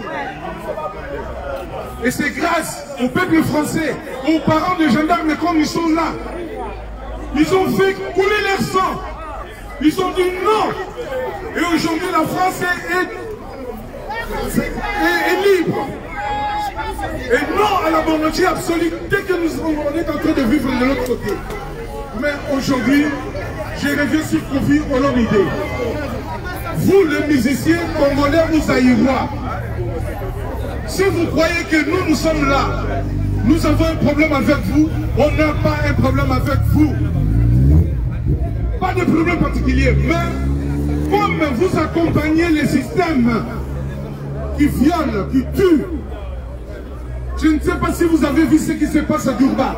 Et c'est grâce au peuple français, aux parents des gendarmes comme ils sont là. Ils ont fait couler leur sang. Ils ont dit non. Et aujourd'hui, la France est libre. Et non à la monarchie absolue, dès que on est en train de vivre de l'autre côté. Mais aujourd'hui, je reviens sur Kofi Olomide. Vous, les musiciens congolais, nous haïrois. Si vous croyez que nous sommes là, Nous avons un problème avec vous, on n'a pas un problème avec vous. Pas de problème particulier, mais comme vous accompagnez les systèmes qui violent, qui tuent, je ne sais pas si vous avez vu ce qui se passe à Durba,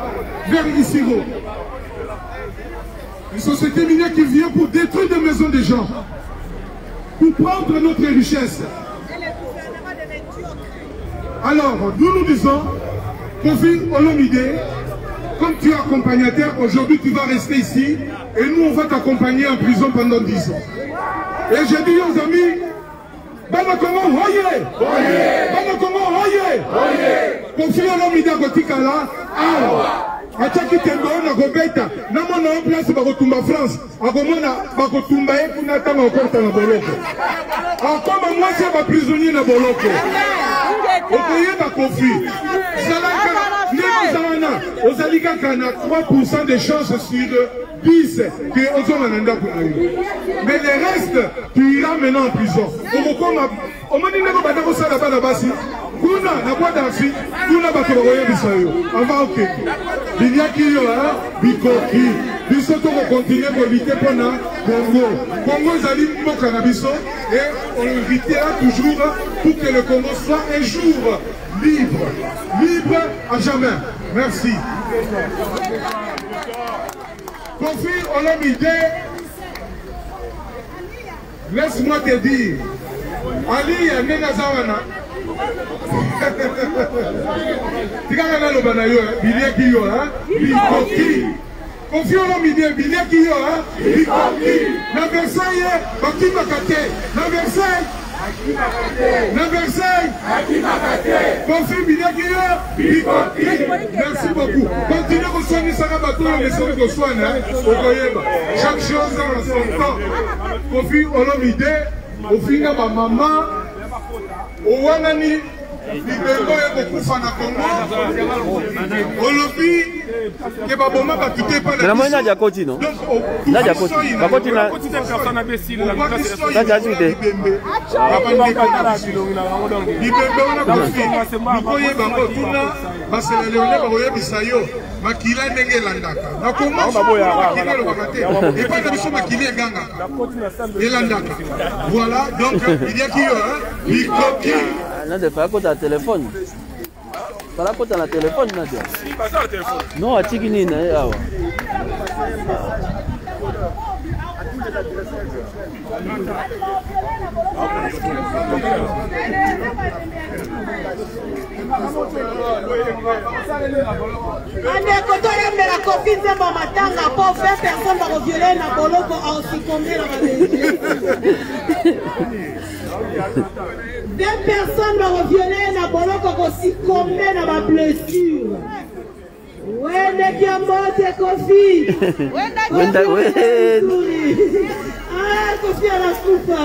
vers Isiro. Une société minière qui vient pour détruire des maisons des gens, pour prendre notre richesse. Alors, nous disons, Kofi Olomide, comme tu es accompagnateur, aujourd'hui tu vas rester ici et nous on va t'accompagner en prison pendant 10 ans. Et je dis aux amis, Banakongo Hoye! Banakongo Hoye! Kofi Olomide Gotikala, Awa! Ataki tembo na gobeta, na mona en place bakotumba France, akomona bakotumba ye kuna tanga okorta na boloko. Akoma mwasi ya prisonnier na boloko. Okoye bakofi. Ozali kaka na 3% de chance sur 10 que Ozomananda pour nous. Mais le reste, tu iras maintenant en prison. Au moment où tu vas ça là-bas, là-bas, kuna na boîte d'archi, kuna bakoye bisayo. On va ok. Il y a qui là, bikoki. Bisoto va continuer à lutter pour le Congo. Congo zali mboka na biso et on luttera toujours pour que le Congo soit un jour libre. Libre à jamais. Merci. Kofi Olomide, laisse-moi te dire, Ali Yanena Zawana, Tigana Lobanayo, Biliaki Yo, Bikoki. Kofi Olomide, Biliaki Yo, Bikoki. Na Versailles, Baki Makate, na Versailles. Merci beaucoup. Continuez à soigner Sarah Bateau et les de soins. Chaque chose en son temps. Kofi Olomide, au final, ma maman, au Wanani, Libéro et beaucoup de Congo. Olobi, que Baboma va quitter par la moyenne de Yakoti, non? Là, Yakoti. Yakoti, là. Voilà, donc il y a qui Là, de faire côté à téléphone. Pas la côté à la téléphone, Nadia. Non, à Tigini, là. La copine de Mamatanga pour faire personne va violer la boloko a aussi combien la 2 personnes vont violer la boloko aussi combien la blessure. Wende kiamote Kofi. Ah, Kofi à la soupe.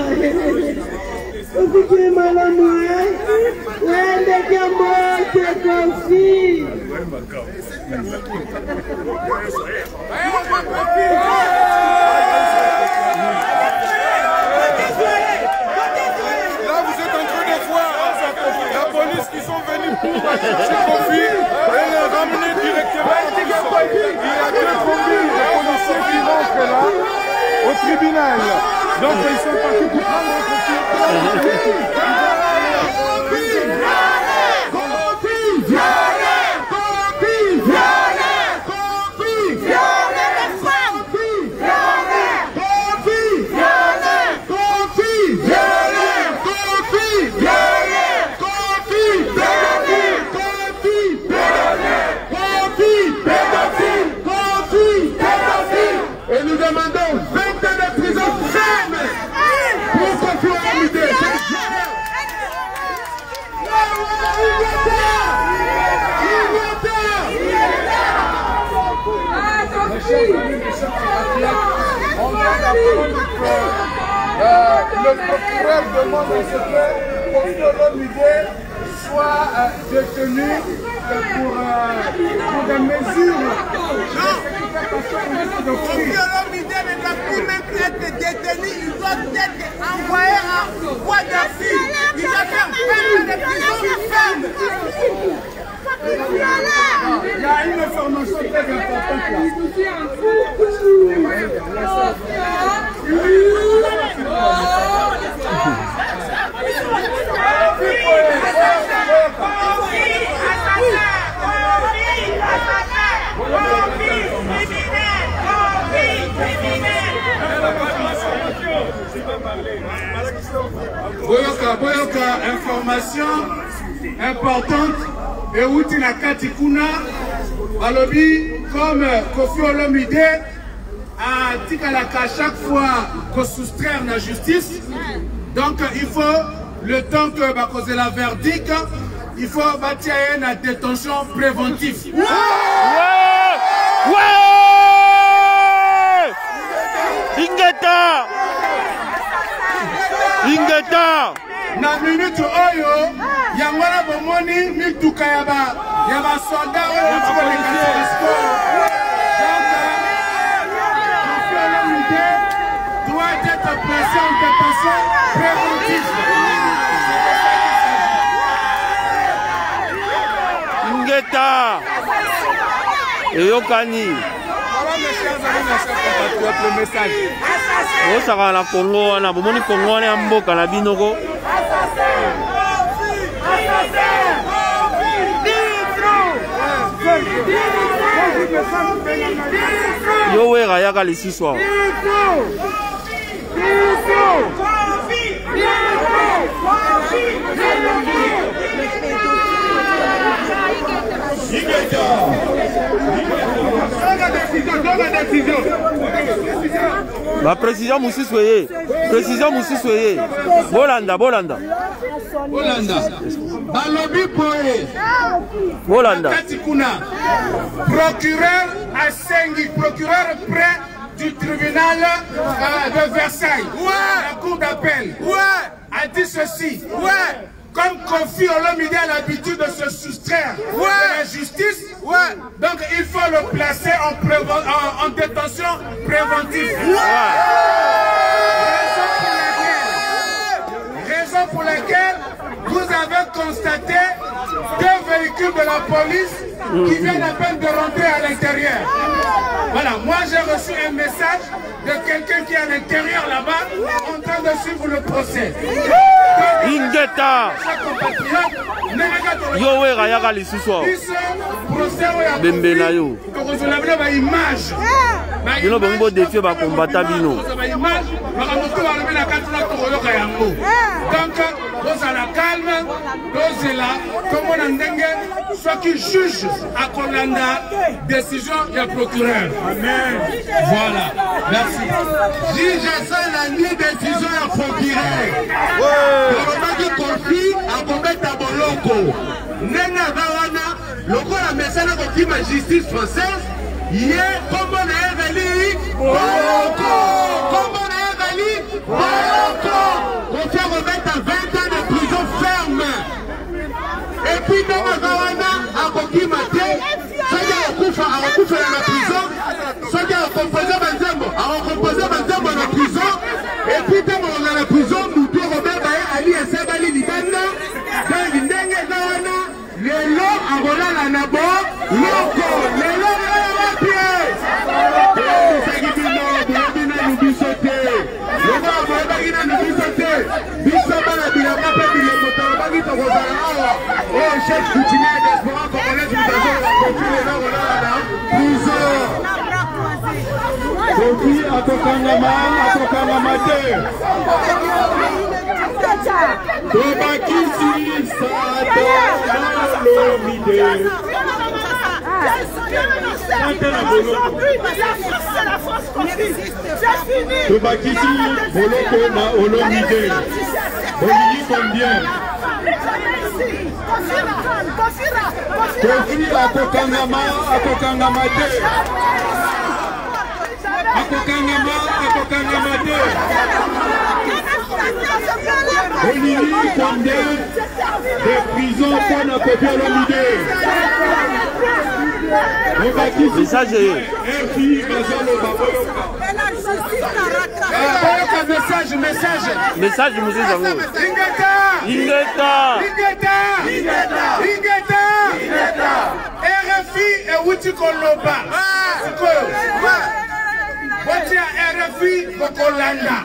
Kofi qui est malade. Wende kiamote Kofi. Là, vous êtes en train de voir la police qui sont venus pour chercher Kofi et les ramener directement. Il y a 2 combis de policiers qui rentrent là au tribunal. Donc ils sont partis pour prendre Kofi. Et nous demandons 20 ans de prison ferme pour Kofi Olomide. Le procureur demande à ce que Kofi Olomide soit détenu pour des mesures. Kofi Olomide ne doit plus même être détenu, il doit être envoyé à Guadeloupe. Il doit faire 20 ans de prison ferme. Il y a une information très importante là. Boyoka, information importante. Et outi na kati kuna balobi comme Kofi Olomide a tikalaka à chaque fois qu'on soustraire la justice. Donc il faut le temps que va causer la verdict, il faut bâtir une détention préventive. Ingeta na minute oyo yangwana bomoni mituka ya ba soldat oyo tikoleka Telesco. Donc doit être placé en détention préventive. Ingeta eyokani le message. osaka na Congo wana bomoni Congo wana ya mboka na binoko yo wera yaka lisiswa ba président Moussis Weye Bolanda Bolanda balobi poe Bolanda katikuna procureur Asengi procureur près du tribunal de Versailles la cour d'appel a dit ceci comme Kofi Olomide a l'habitude de se soustraire de la justice, donc il faut le placer en détention préventive. Raison pour laquelle vous avez constaté 2 véhicules de la police qui viennent à peine de rentrer à l'intérieur. Voilà, moi j'ai reçu un message de quelqu'un qui est à l'intérieur là-bas en train de suivre le procès. Ingeta yo wera yaka lisusu bembe na yo bino bongo défier ba combattant bino donc vous à la calme vous là comme on ndenge soit qui juge à Kolanda décision du procureur. Amen. Voilà, merci. Juge ça la nuit décision du procureur. Qui confie à Bobeta Boloko. Nena Gawana, loko la message de la justice française. Hier, comme on a évalué, Boloko. Comme on a évalué, Boloko. On fait remettre à 20 ans de prison ferme. Et puis, Nena Gawana, à Bokimate, ça y est, on coupe à la prison. Ça y est, on compose Banzembo à la prison. Et puis, dans la prison, nous devons remettre Ali et Sabali Libanda. Dans l'indenge Gawana, les lots à Rolala Nabo, Loko, les lots à Rapie. Oh, chef coutumier diaspora congolaise, vous avez Kofi akokangama te. Tobakisi Sato Olomide. Tobakisi Boloko na Olomide. Olomide combien? Kofi akokangama te. Akokangama te. Olili combien de prison pour la Kofi Olomide? Message. Message Moses Zango. Ingeta. RFI et wuti koloba. Voici à RFI Bokolanda.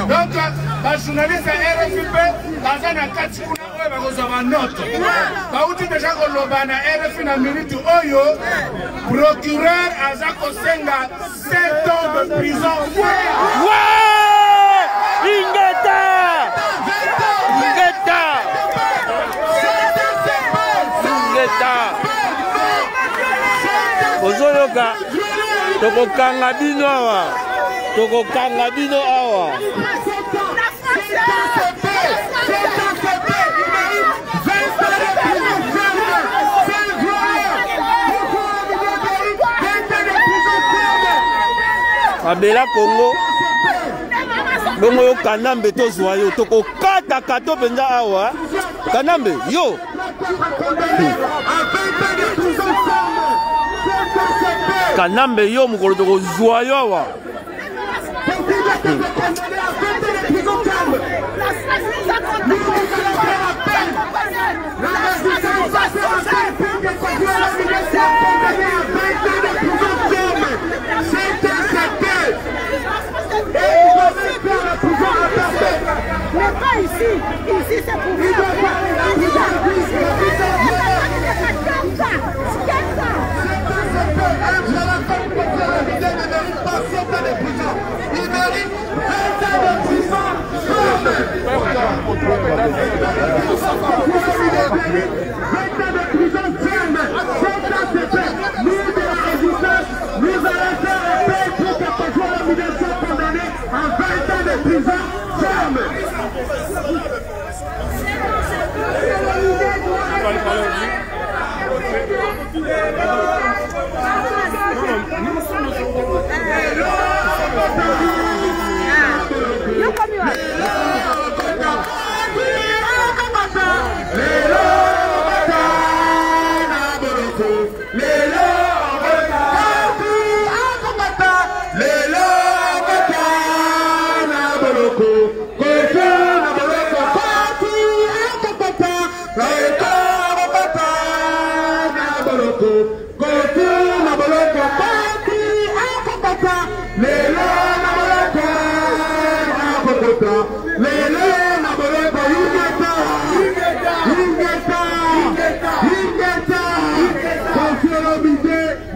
Donc, les journalistes à RFI, dans un akati, on a note. Bauti déjà Koloba na RFI na minute Oyo, procureur Azako Senga, 7 ans de prison. Ouais! Ingeta! Ingeta! Ingeta! Ozoyoka! Tokokanga bino awa. Tokokanga bino awa. Abela Congo. Bongo yo Kanambe tozwa yo tokokata kato penza awa. Kanambe yo. Kanambe yo mukolo tokozwa yo awa. Mais pas ici. Ici, c'est pour vous.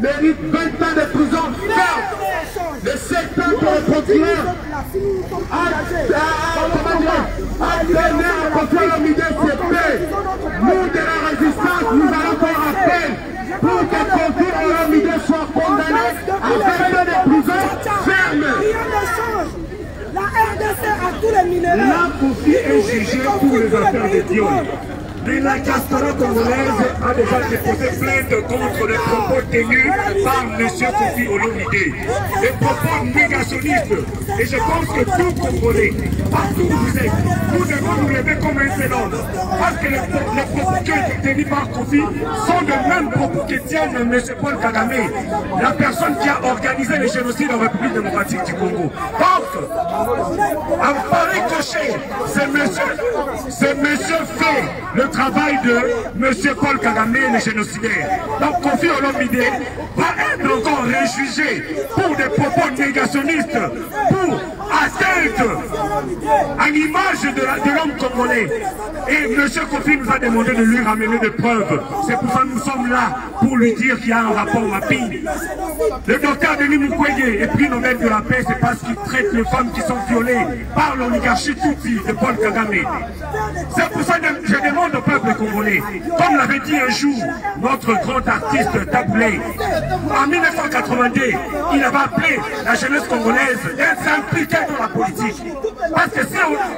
Mérite 20 ans de prison ferme. Le 7 ans pour le procureur a donné à Kofi Olomide CP. Nous de la résistance, nous allons faire appel pour que Kofi Olomide soit condamné à 20 ans de prison ferme. La RDC a tous les minéraux. Là, Kofi est jugé pour les affaires de viol. Mais la diaspora congolaise a déjà déposé plainte contre les propos tenus par M. Kofi Olomide. Des propos négationnistes. Et je pense que tout Congolais, partout où vous êtes, nous devons nous lever comme un seul homme. Parce que les propos qui ont été tenus par Kofi sont de mêmes propos que tiennent M. Paul Kagame, la personne qui a organisé le génocide en République démocratique du Congo. Donc, à Paris Cochet, c'est monsieur fait le travail de M. Paul Kagame, le génocidaire. Donc Kofi Olomide va être encore réjugé pour des propos négationnistes, pour atteinte à l'image de l'homme congolais. Et M. Kofi nous a demandé de lui ramener des preuves. C'est pour ça que nous sommes là, pour lui dire qu'il y a un rapport rapide. Le docteur Denis Mukwege est prix Nobel de la paix, c'est parce qu'il traite les femmes qui sont violées par l'oligarchie Tutsi de Paul Kagame. C'est pour ça que je demande au peuple congolais, comme l'avait dit un jour notre grand artiste Taboulé, en 1982, il avait appelé la jeunesse congolaise d'être impliquée dans la politique. Parce que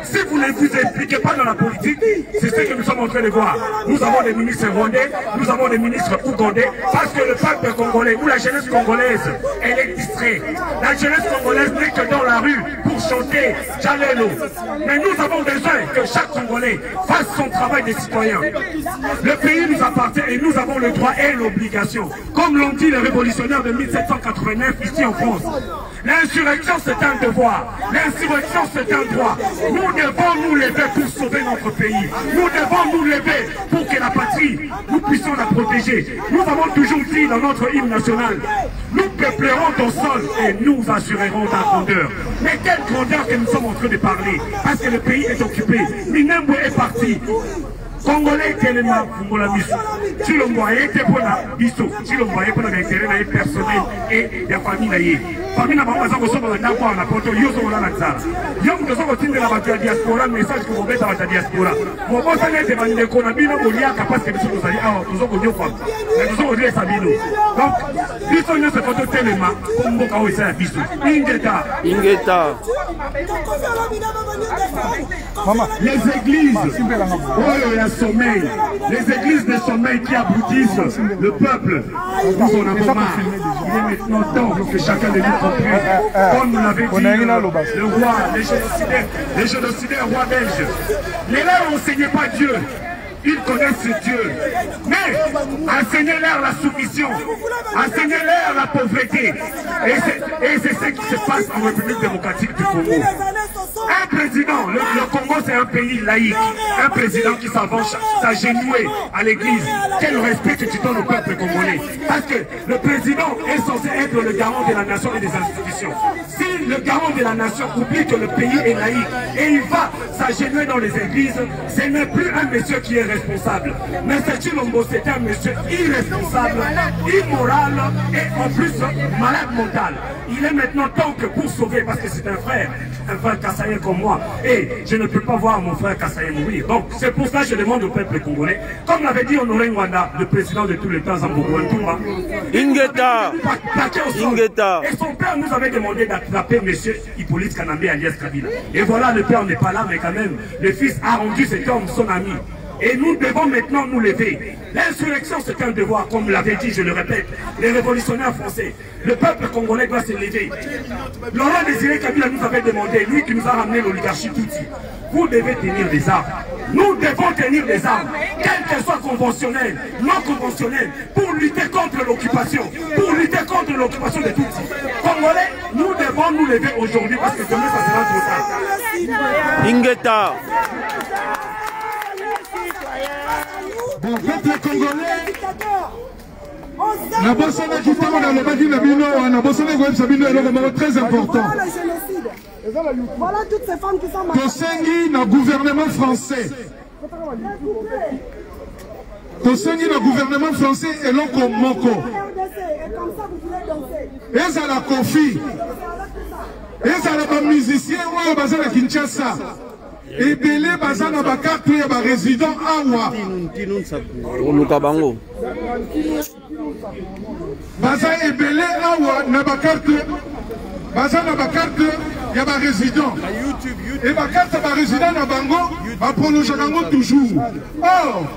si vous ne vous impliquez pas dans la politique, c'est ce que nous sommes en train de voir. Nous avons des ministres rwandais, nous avons des ministres ougandais, parce que le peuple congolais ou la jeunesse congolaise, elle est distraite. La jeunesse congolaise n'est que dans la rue pour chanter Jalelo. Mais nous avons besoin que chaque Congolais fasse son travail de citoyen. Le pays nous appartient et nous avons le droit et l'obligation. Comme l'ont dit les révolutionnaires de 1789 ici en France. L'insurrection, c'est un devoir. L'insurrection, c'est un droit. Nous devons nous lever pour sauver notre pays. Nous devons nous lever pour que la patrie, nous puissions la protéger. Nous avons toujours dit dans notre hymne national, nous peuplerons ton sol et nous assurerons ta grandeur. Mais quelle grandeur que nous sommes en train de parler, parce que le pays est occupé. Minembwe est parti. Congolais tellement Fungola Biso. Si le moyen était pour la Biso, si le moyen pour l'intérêt personnel et la famille, famille n'a pas besoin de se faire d'accord à porte, yo sont là la tsara. Yo nous sommes au de la diaspora, message que vous mettez à la diaspora. Mon boss a été demandé qu'on a bien Bolia capable que nous sommes allés à nous sommes au femme. Nous sommes au Sabino. Donc, Biso nous se fait tellement comme Boka ou ça Biso. Ingeta. Les églises. Sommeil, les églises de sommeil qui aboutissent le peuple. Nous en avons marre. Il est maintenant temps que chacun de nous comprenne. Comme nous l'avait dit le roi, les génocidaires rois belges. Les leurs n'enseignaient pas Dieu. Ils connaissent Dieu. Mais enseignez-leur la soumission, enseignez-leur la pauvreté. Et c'est ce qui se passe en République démocratique du Congo. Un président, le Congo c'est un pays laïque. Un président qui s'avance, s'agenouille à l'église. Quel respect que tu donnes au peuple congolais. Parce que le président est censé être le garant de la nation et des institutions. Si le garant de la nation oublie que le pays est laïque et il va s'agenouiller dans les églises, ce n'est plus un monsieur qui est responsable. Mais c'est Chilombo, c'est un monsieur irresponsable, immoral et en plus malade mental. Il est maintenant temps que pour sauver, parce que c'est un frère kassaïen comme moi, et je ne peux pas voir mon frère kassaïen mourir. Donc c'est pour ça que je demande au peuple congolais, comme l'avait dit Honoré Nwanda, le président de tous les temps, Zambogo Ntouma, Ingeta, Ingeta. Et son père nous avait demandé d'attraper monsieur Hippolyte Kanambe alias Kabila. Et voilà, le père n'est pas là, mais quand même, le fils a rendu cet homme son ami. Et nous devons maintenant nous lever. L'insurrection, c'est un devoir, comme l'avait dit, je le répète, les révolutionnaires français. Le peuple congolais doit se lever. Laurent Désiré Kabila nous avait demandé, lui qui nous a ramené l'oligarchie Tutsi, vous devez tenir des armes. Nous devons tenir des armes, quelles qu'elles soient conventionnelles, non conventionnelles, pour lutter contre l'occupation, de Tutsi. Congolais, nous devons nous lever aujourd'hui parce que demain, ça sera trop tard. Ingeta. Bon, peuple congolais, la Bossana qui tombe dans le bâtiment de Bino, la Bossana qui Sabino est vraiment très important. Voilà toutes ces femmes qui sont malades. Tosengi na gouvernement français. Tosengi na gouvernement français et l'oncle Moko. Et ça la Kofi. Et ça la musicien ou basé à Kinshasa. Et belé baza na bakarte ya ba résident awa oluka bango baza ebele awa na bakarte baza na bakarte ya ba résident et bakarte ba résident na bango ba prolonger bango toujours. Or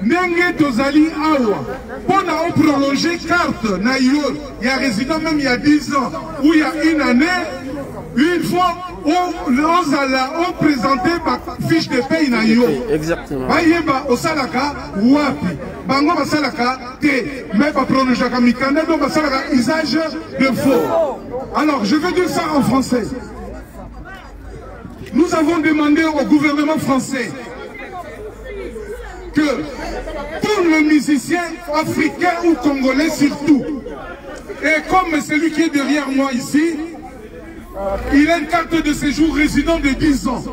ndenge tozali awa pona on prolonger carte na yo ya résident même il y a 10 ans ou il y a une année. Une fois, on présentait ma fiche de paye na yo. Exactement. Bayeba osalaka wapi. Bango basalaka te. Mais pas prononcer comme mikanda donc basalaka usage de faux. Alors, je vais dire ça en français. Nous avons demandé au gouvernement français que tous les musiciens africains ou congolais surtout, et comme celui qui est derrière moi ici, il a une carte de séjour résident de 10 ans.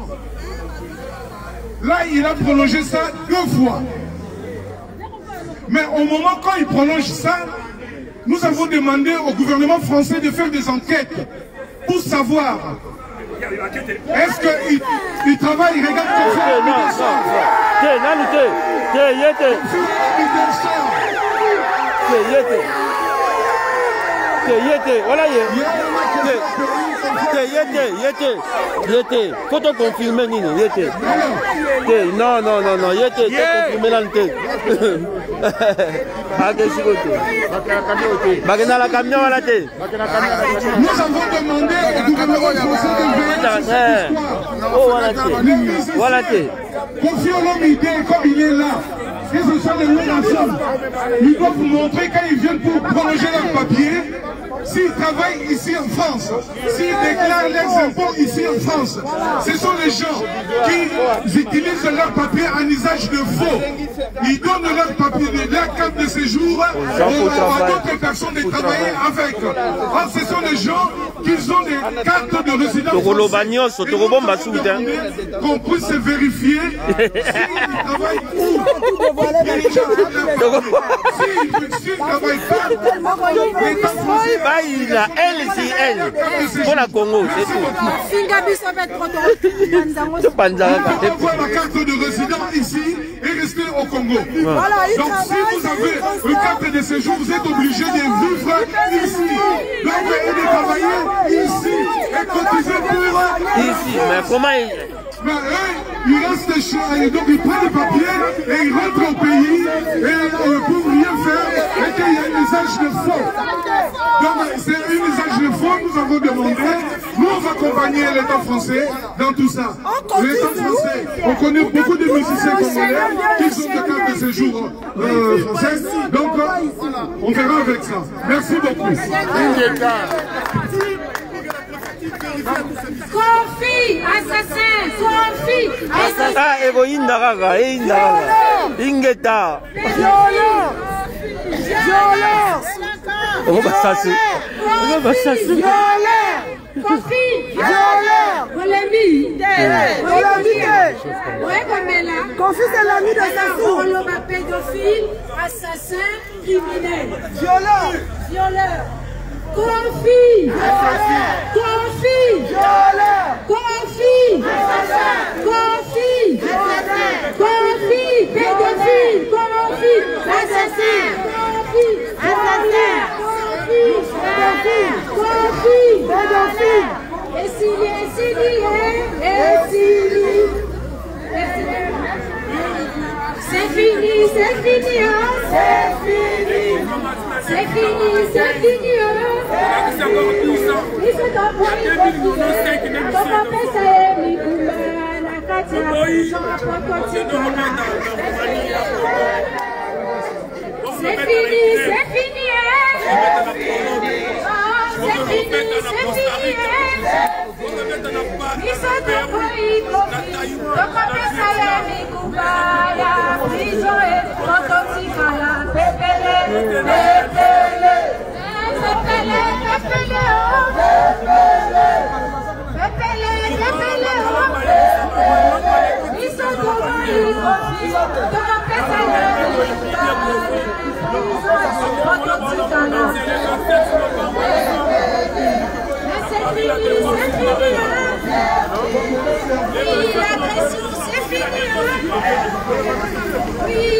Là, il a prolongé ça 2 fois. Mais au moment quand il prolonge ça, nous avons demandé au gouvernement français de faire des enquêtes pour savoir est-ce qu'il travaille, il regarde Yete, faut te confirmer Nino, Yete. Non, Yete, confirmer là la camion à la tête. Nous avons demandé au gouvernement français de Kofi Olomide, comme il est là, et ce sont les nations, ils doivent vous montrer quand ils viennent pour prolonger leur papier. S'ils travaillent ici en France, s'ils déclarent leurs impôts ici en France. Ce sont les gens qui utilisent leur papier en usage de faux. Ils donnent leur papier, leur carte de séjour à d'autres personnes de travailler avec. Or, ce sont les gens qui ont des cartes de résidence qu'on puisse vérifier s'ils travaillent où. S'ils ne travaillent pas, il a LCL pour la Congo, c'est tout. On va avoir la carte de résident ici et rester au Congo. Voilà, donc si vous avez une carte de séjour, vous êtes obligé de vivre ici. Donc et de travailler ici et cotiser pour ici. Mais comment ils restent chez eux, donc ils prennent le papier et ils rentrent au pays et pour rien faire et qu'il y a un usage de faux. Donc c'est un usage de faux, nous avons demandé, nous on va accompagner l'État français dans tout ça. L'État français, on connaît beaucoup de musiciens congolais qui sont de carte de séjour française, donc on verra avec ça. Merci beaucoup. Kofi, assassin, Kofi, assassin. Ah, héroïne d'Araga, Ingeta. Violence. On va s'assurer. Kofi, Kofi, c'est l'ami de Sassou. On l'appelle pédophile, assassin, criminel. Violeur. Kofi, pédophile, assassin, pédophile. Et s'il est, c'est fini, c'est fini.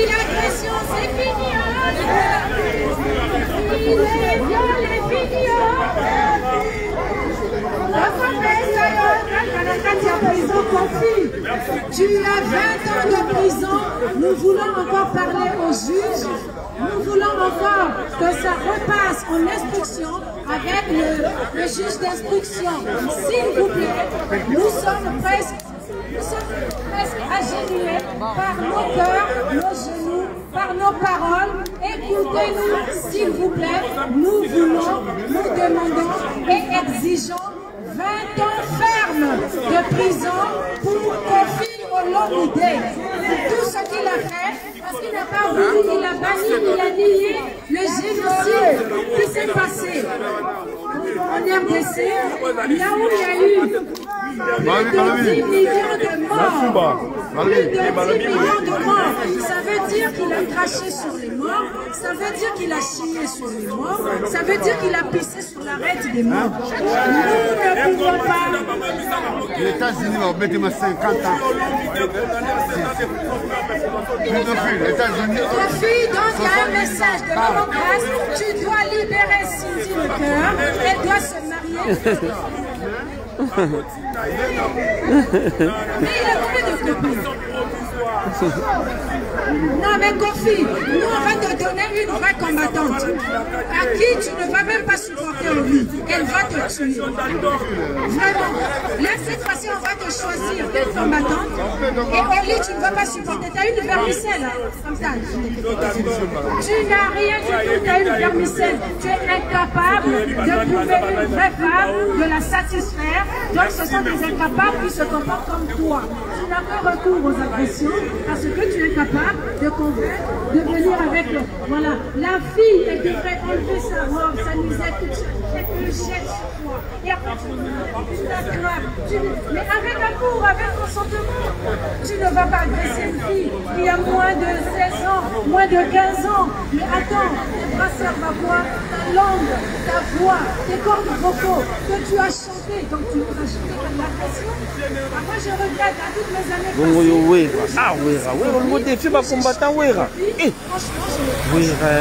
L'agression, c'est fini. Tu as 20 ans de prison. Nous voulons encore parler aux juges. Nous voulons encore que ça repasse en instruction avec le juge d'instruction. S'il vous plaît, nous sommes presque agenouillés par nos cœurs, nos genoux, par nos paroles. Écoutez-nous, s'il vous plaît. Nous voulons, nous demandons et exigeons 20 ans ferme de prison pour Kofi Olomide. Tout ce qu'il a fait, parce qu'il n'a pas voulu, il a banni, il a nié le génocide qui s'est passé en RDC, là où il y a eu plus de 10 millions de morts. Plus de 10 millions de morts. Ça veut dire qu'il a craché sur les morts, ça veut dire qu'il a chié sur les morts, ça veut dire qu'il a pissé sur l'arête des morts. Nous ne pouvons pas. Les États-Unis vont mettre 50 ans. Kofi, donc il y a un message de démocrate. Tu dois libérer Cindy le cœur. Elle doit se marier. Mais il a combien de copines? Non mais Kofi, nous on va te donner une vraie combattante. À qui tu ne vas même pas supporter au lit. Elle va te tuer. Vraiment. Là, cette fois-ci, on va te choisir d'être combattante. Et au lit, tu ne vas pas supporter. Tu as une vermicelle, comme ça. Tu n'as rien du tout. Tu as une vermicelle. Tu es incapable de prouver une vraie femme, de la satisfaire. Donc, ce sont des incapables qui se comportent comme toi. Tu n'as pas recours aux agressions parce que tu es capable de convaincre, de venir avec le... Voilà. La fille, elle devrait enlever sa robe, sa misère, tout ça. Elle te le jette sur toi. Et après, tu l'attrapes. Mais avec amour, avec consentement. Tu ne vas pas agresser une fille qui a moins de 16 ans, moins de 15 ans. Mais attends, tes bras servent à quoi? Ta langue, ta voix, tes cordes vocaux que tu as chanté. Donc tu nous as chanté comme l'agression. Moi, je regrette à toutes mes années passées. Ah, Wera, on va défier ma combattant, Wera. Wera.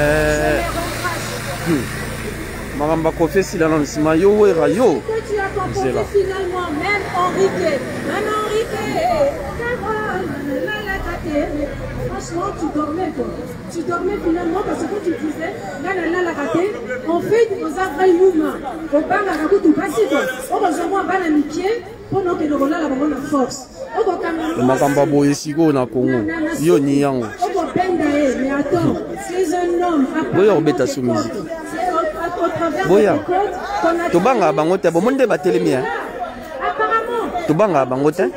Maramba Kofi, si la lance, yo, Wera, yo. Que tu as composé finalement, même Enrique. Franchement, tu dormais quoi. Tu dormais finalement parce que tu disais, là, la raté, on fait aux avrailles mouvements. On parle à la route ou pas si quoi. On va jouer un bal amitié pendant que le rôle là, on a force. Makamba boye siko na Congo. Yo ni yango. Mais attends, c'est un homme. Boya obeta sous musique. Boya. Tobanga bangote bomonde batelemi hein. Apparemment. Tobanga bangote.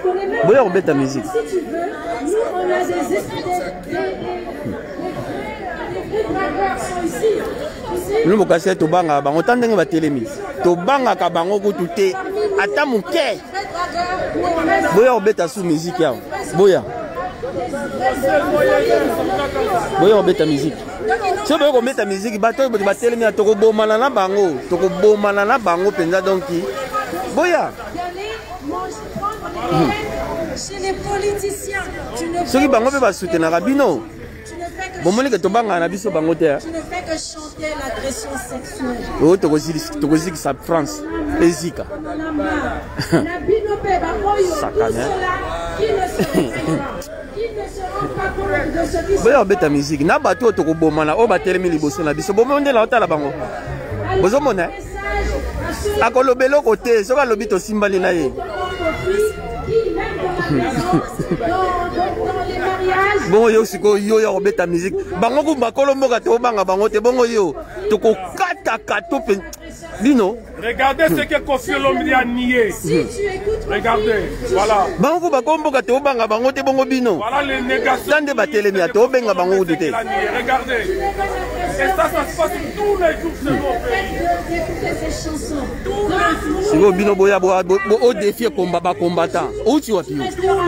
Boya obeta musique. Si tu veux, nous on a des braqueurs sont ici. Nous bokase tobanga bango tandenge batelemi. Tobanga ka bango kutute ata muke. Boya obeta sous musique yao. Boya. Boya obeta musique. Si boya obeta musique bato batelemi atoko bomana na bango, toko bomana na bango penza donc boya. Chez les politiciens, tu ne fais que chanter l'agression sexuelle. Oh, tu ça France. Ezika. Boya beta musique na bato to ko bomana o batelemi liboso na biso bomonde la otala bango. Bozomona. Akolobelo côté, soka lobi to simbali na ye. Bongo yo siko yo ya obeta musique. Bango ku makolo mboka to banga bango te bongo yo. To ko kata kato pe. Dino. Regardez ce que Kofi Olomide a nié. Regardez, voilà. Bango ku bakombo ka to banga bango te bongo bino. Voilà les négations. Tande batele mi to benga bango du te. Regardez. Et ça se passe tous les jours chez nous. Si vous bino boya boya au défi combat combattant. Où tu vas tous les jours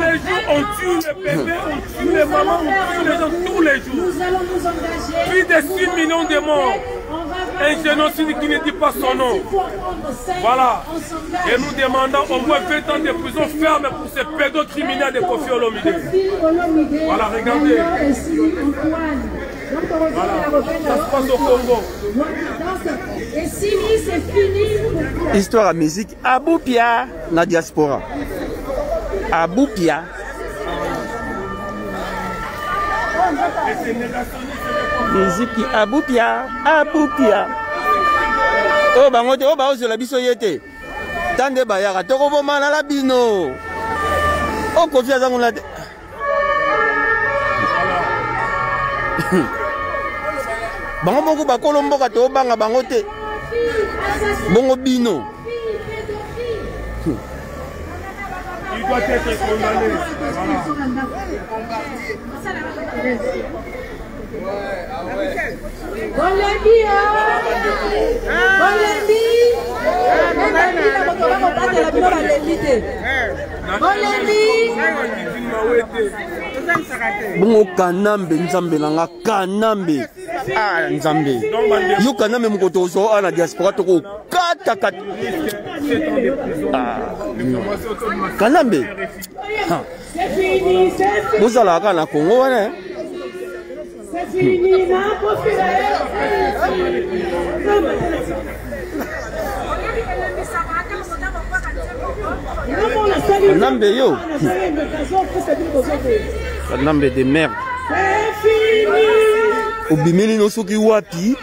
on tue les bébés, on tue les mamans, on tue les gens tous les jours. Nous allons nous engager. Plus de 6 millions de morts. Un génocide qui ne dit pas son nom. Voilà. Et nous demandons au moins 20 ans de prison ferme pour ces pédocriminels de Kofi Olomide. Voilà, regardez. Voilà. Ça se passe au Congo. Et Sini, c'est fini. Histoire à musique. Aboupia, na diaspora. Aboupia. Musique Aboupia. Aboupia. Oh, bangote, oh, bah, la biso yete. Tande bayara, toko bomana la bino. Oh, Kofi azanguna. Bango bongo bakolo mboka to banga bango te. Bongo bino. Il doit être condamné. Bongo kanambe nzambe nanga kanambe. Ah nzambe. Yo kanambe mukoto zo ana diaspora toko kata kata. Ah. Kanambe. Bozala kana Congo wana. C'est fini, n'a pas fait. Kanambe yo. Kanambe de merde. Obimeli no soki wapi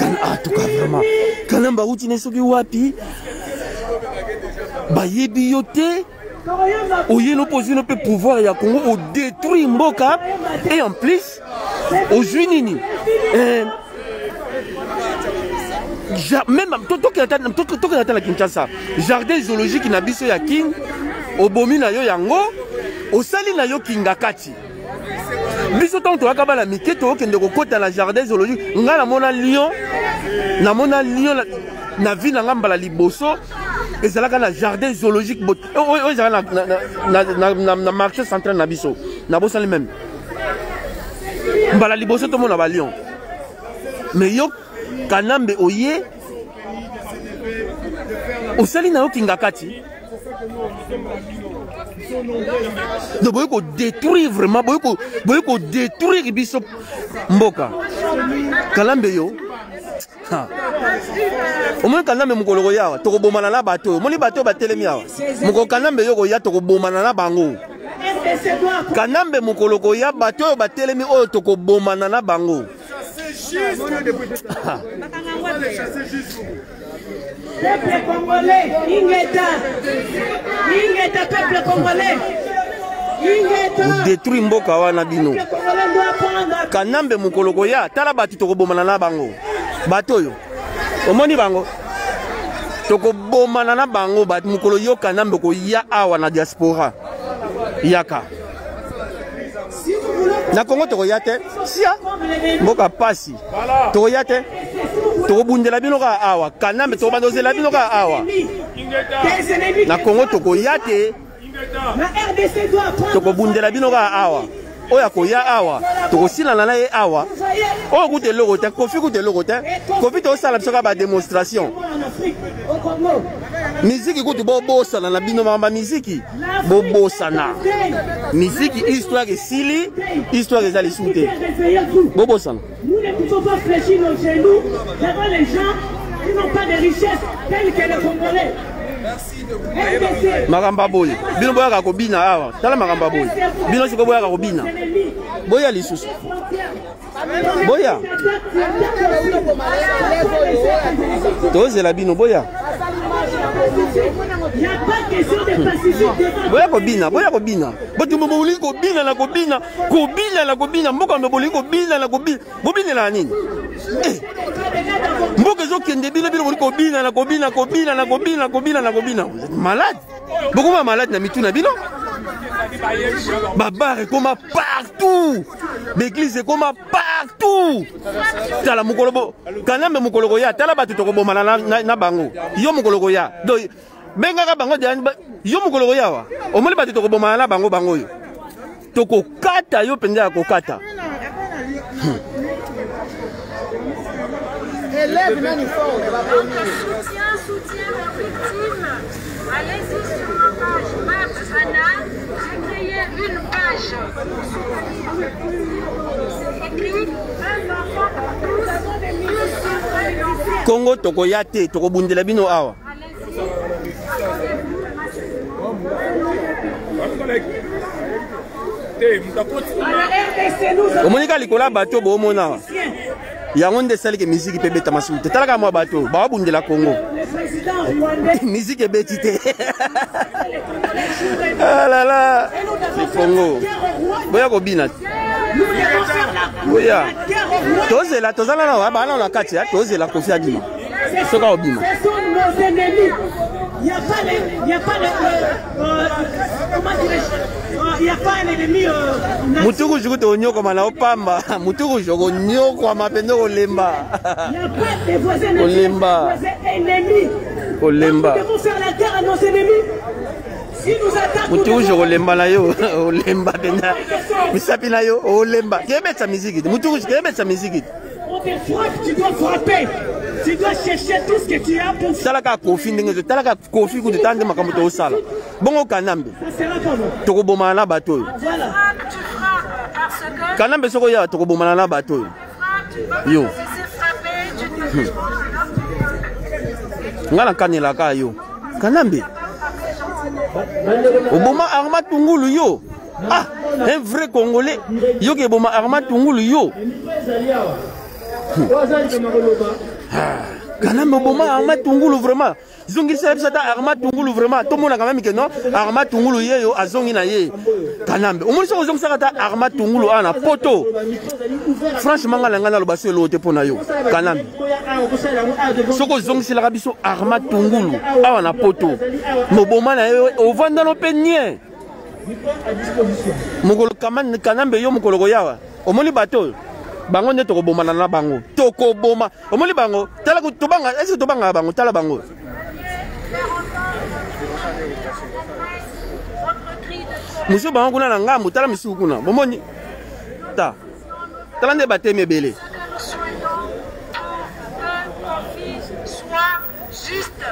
En tout cas, vraiment. Kanamba routine soki wapi. Bayebi yote. Oye l'opposition peut pouvoir ya Congo au détruire Mboka et en plus aujourd'hui nini même tout que la Kinshasa jardin zoologique na biso ya King obomi na yo yango osali na yo kingakati biso tant to akaba la miketo okende kokota la jardin zoologique nga na mona lion na vie na ngamba la liboso et c'est là qu'on a jardin zoologique na marché central na biso na bosa les mêmes mbala liboso to mona ba lion mais yo kanambe oye osali na yo kingakati donc boye ko détruire vraiment boye ko détruire biso mboka kalambe yo au moins kanambe mukolo yawa to ko bomana na bato moni bato batelemi yawa muko kanambe yo ko ya to ko bomana na bango kanambe mukolo ko ya bato batelemi oyo to ko bomana na bango peuple congolais ingeta peuple congolais détruire mboka wana bino kanambe mukolo ko ya tala bati to ko bomana na bango bato yo omoni bango toko bomana na bango bat mukolo yo kanambe ko ya awa na diaspora yaka na Congo toko yate sia mboka pasi toko yate toko bundela bino ka awa kanambe toko bandozela bino ka awa na Congo toko yate toko bundela bino ka awa oya ko ya awa toko silana na ye awa o kute logo te kofi kute logo te kofi to sala biso ka ba démonstration musique kutu bobosana na bino mamba musique bobosana musique histoire esili histoire ezali soute bobosana. Nous ne pouvons pas fléchir nos genoux devant les gens qui n'ont pas de richesse telles que les Congolais. Magamba boy bino boyaka kobina awa tala magamba boy bino siko boyaka kobina boya lisusu boya tozela bino boya boya kobina bato moboli kobina na kobina mboka moboli kobina na kobina bobinela nini mboka ezokende bino boli kobina na kobina malade bokoma malade na mituna bino babare koma partout l'église koma partout tala mukolo kanambe mukolo ya tala batu tokobomana na bango yo mukolo ya do benga bango yo mukolo ya wa omoli batu tokobomana na bango yo tokokata yo pende ya kokata élève l'uniforme soutien aux victimes. Allez-y sur ma page Marc Anna, j'ai créé une page écrit un enfant tous Congo tokoyate tokobundela bino awa. Omonika likola bato bo mona. Yango nde sali ke musique pe beta masute. Talaka mwa bato ba bundela Congo. Musique beti te. Ah là là. Le Congo. Boya ko bina. Boya. Tozela tozala na ba na la kati ya tozela kofi adima. Soka obima. Ce sont nos ennemis. Il n'y a pas un ennemi. Mutuku jukuto onyoko mana opamba. Mutuku joko nyoko amapendo olemba. Il n'y a pas de voisins ennemis. Olemba. Nous devons faire la guerre à nos ennemis. Si nous attaquons. Mutuku joko olemba na yo. Olemba penda. Misapi na yo olemba. Kebetsa musique. Mutuku kebetsa musique. On te frappe, tu dois frapper. Tu dois chercher tout ce que tu as pour faire. Talaka kofi ndenge talaka kofi ku tande makambo to sala. Bongo kanambe. Tokoboma na bato. Voilà. Kanambe soko ya tokoboma na bato. Yo. Ngana kanela ka yo. Kanambe. Oboma Arma Tungulu yo. Ah, un vrai Congolais. Yo ke boma Arma Tungulu yo. Kanambe boma Arma Tungulu vraiment. Zongi ça Arma Tungulu vraiment. Tout le monde a quand même que non. Arma Tungulu yeyo azongi na ye. Kanambe. Au moins zongi ça Arma Tungulu ana poto. Franchement ngala lo baso lote pona yo. Kanambe. Soko zongi c'est la biso Arma Tungulu ana poto. Moboma na yo au vanda no penye. Mukolo Kanambe yo mukolo goyawa. Omoni bateau. Bango ne toko boma na bango. Toko boma. Omoni bango. Tala ko tobanga, est-ce que tobanga bango tala bango. Monsieur bango kuna na ngambo tala misu kuna. Bomoni. Ta. Tala nde bate mebele. Soit juste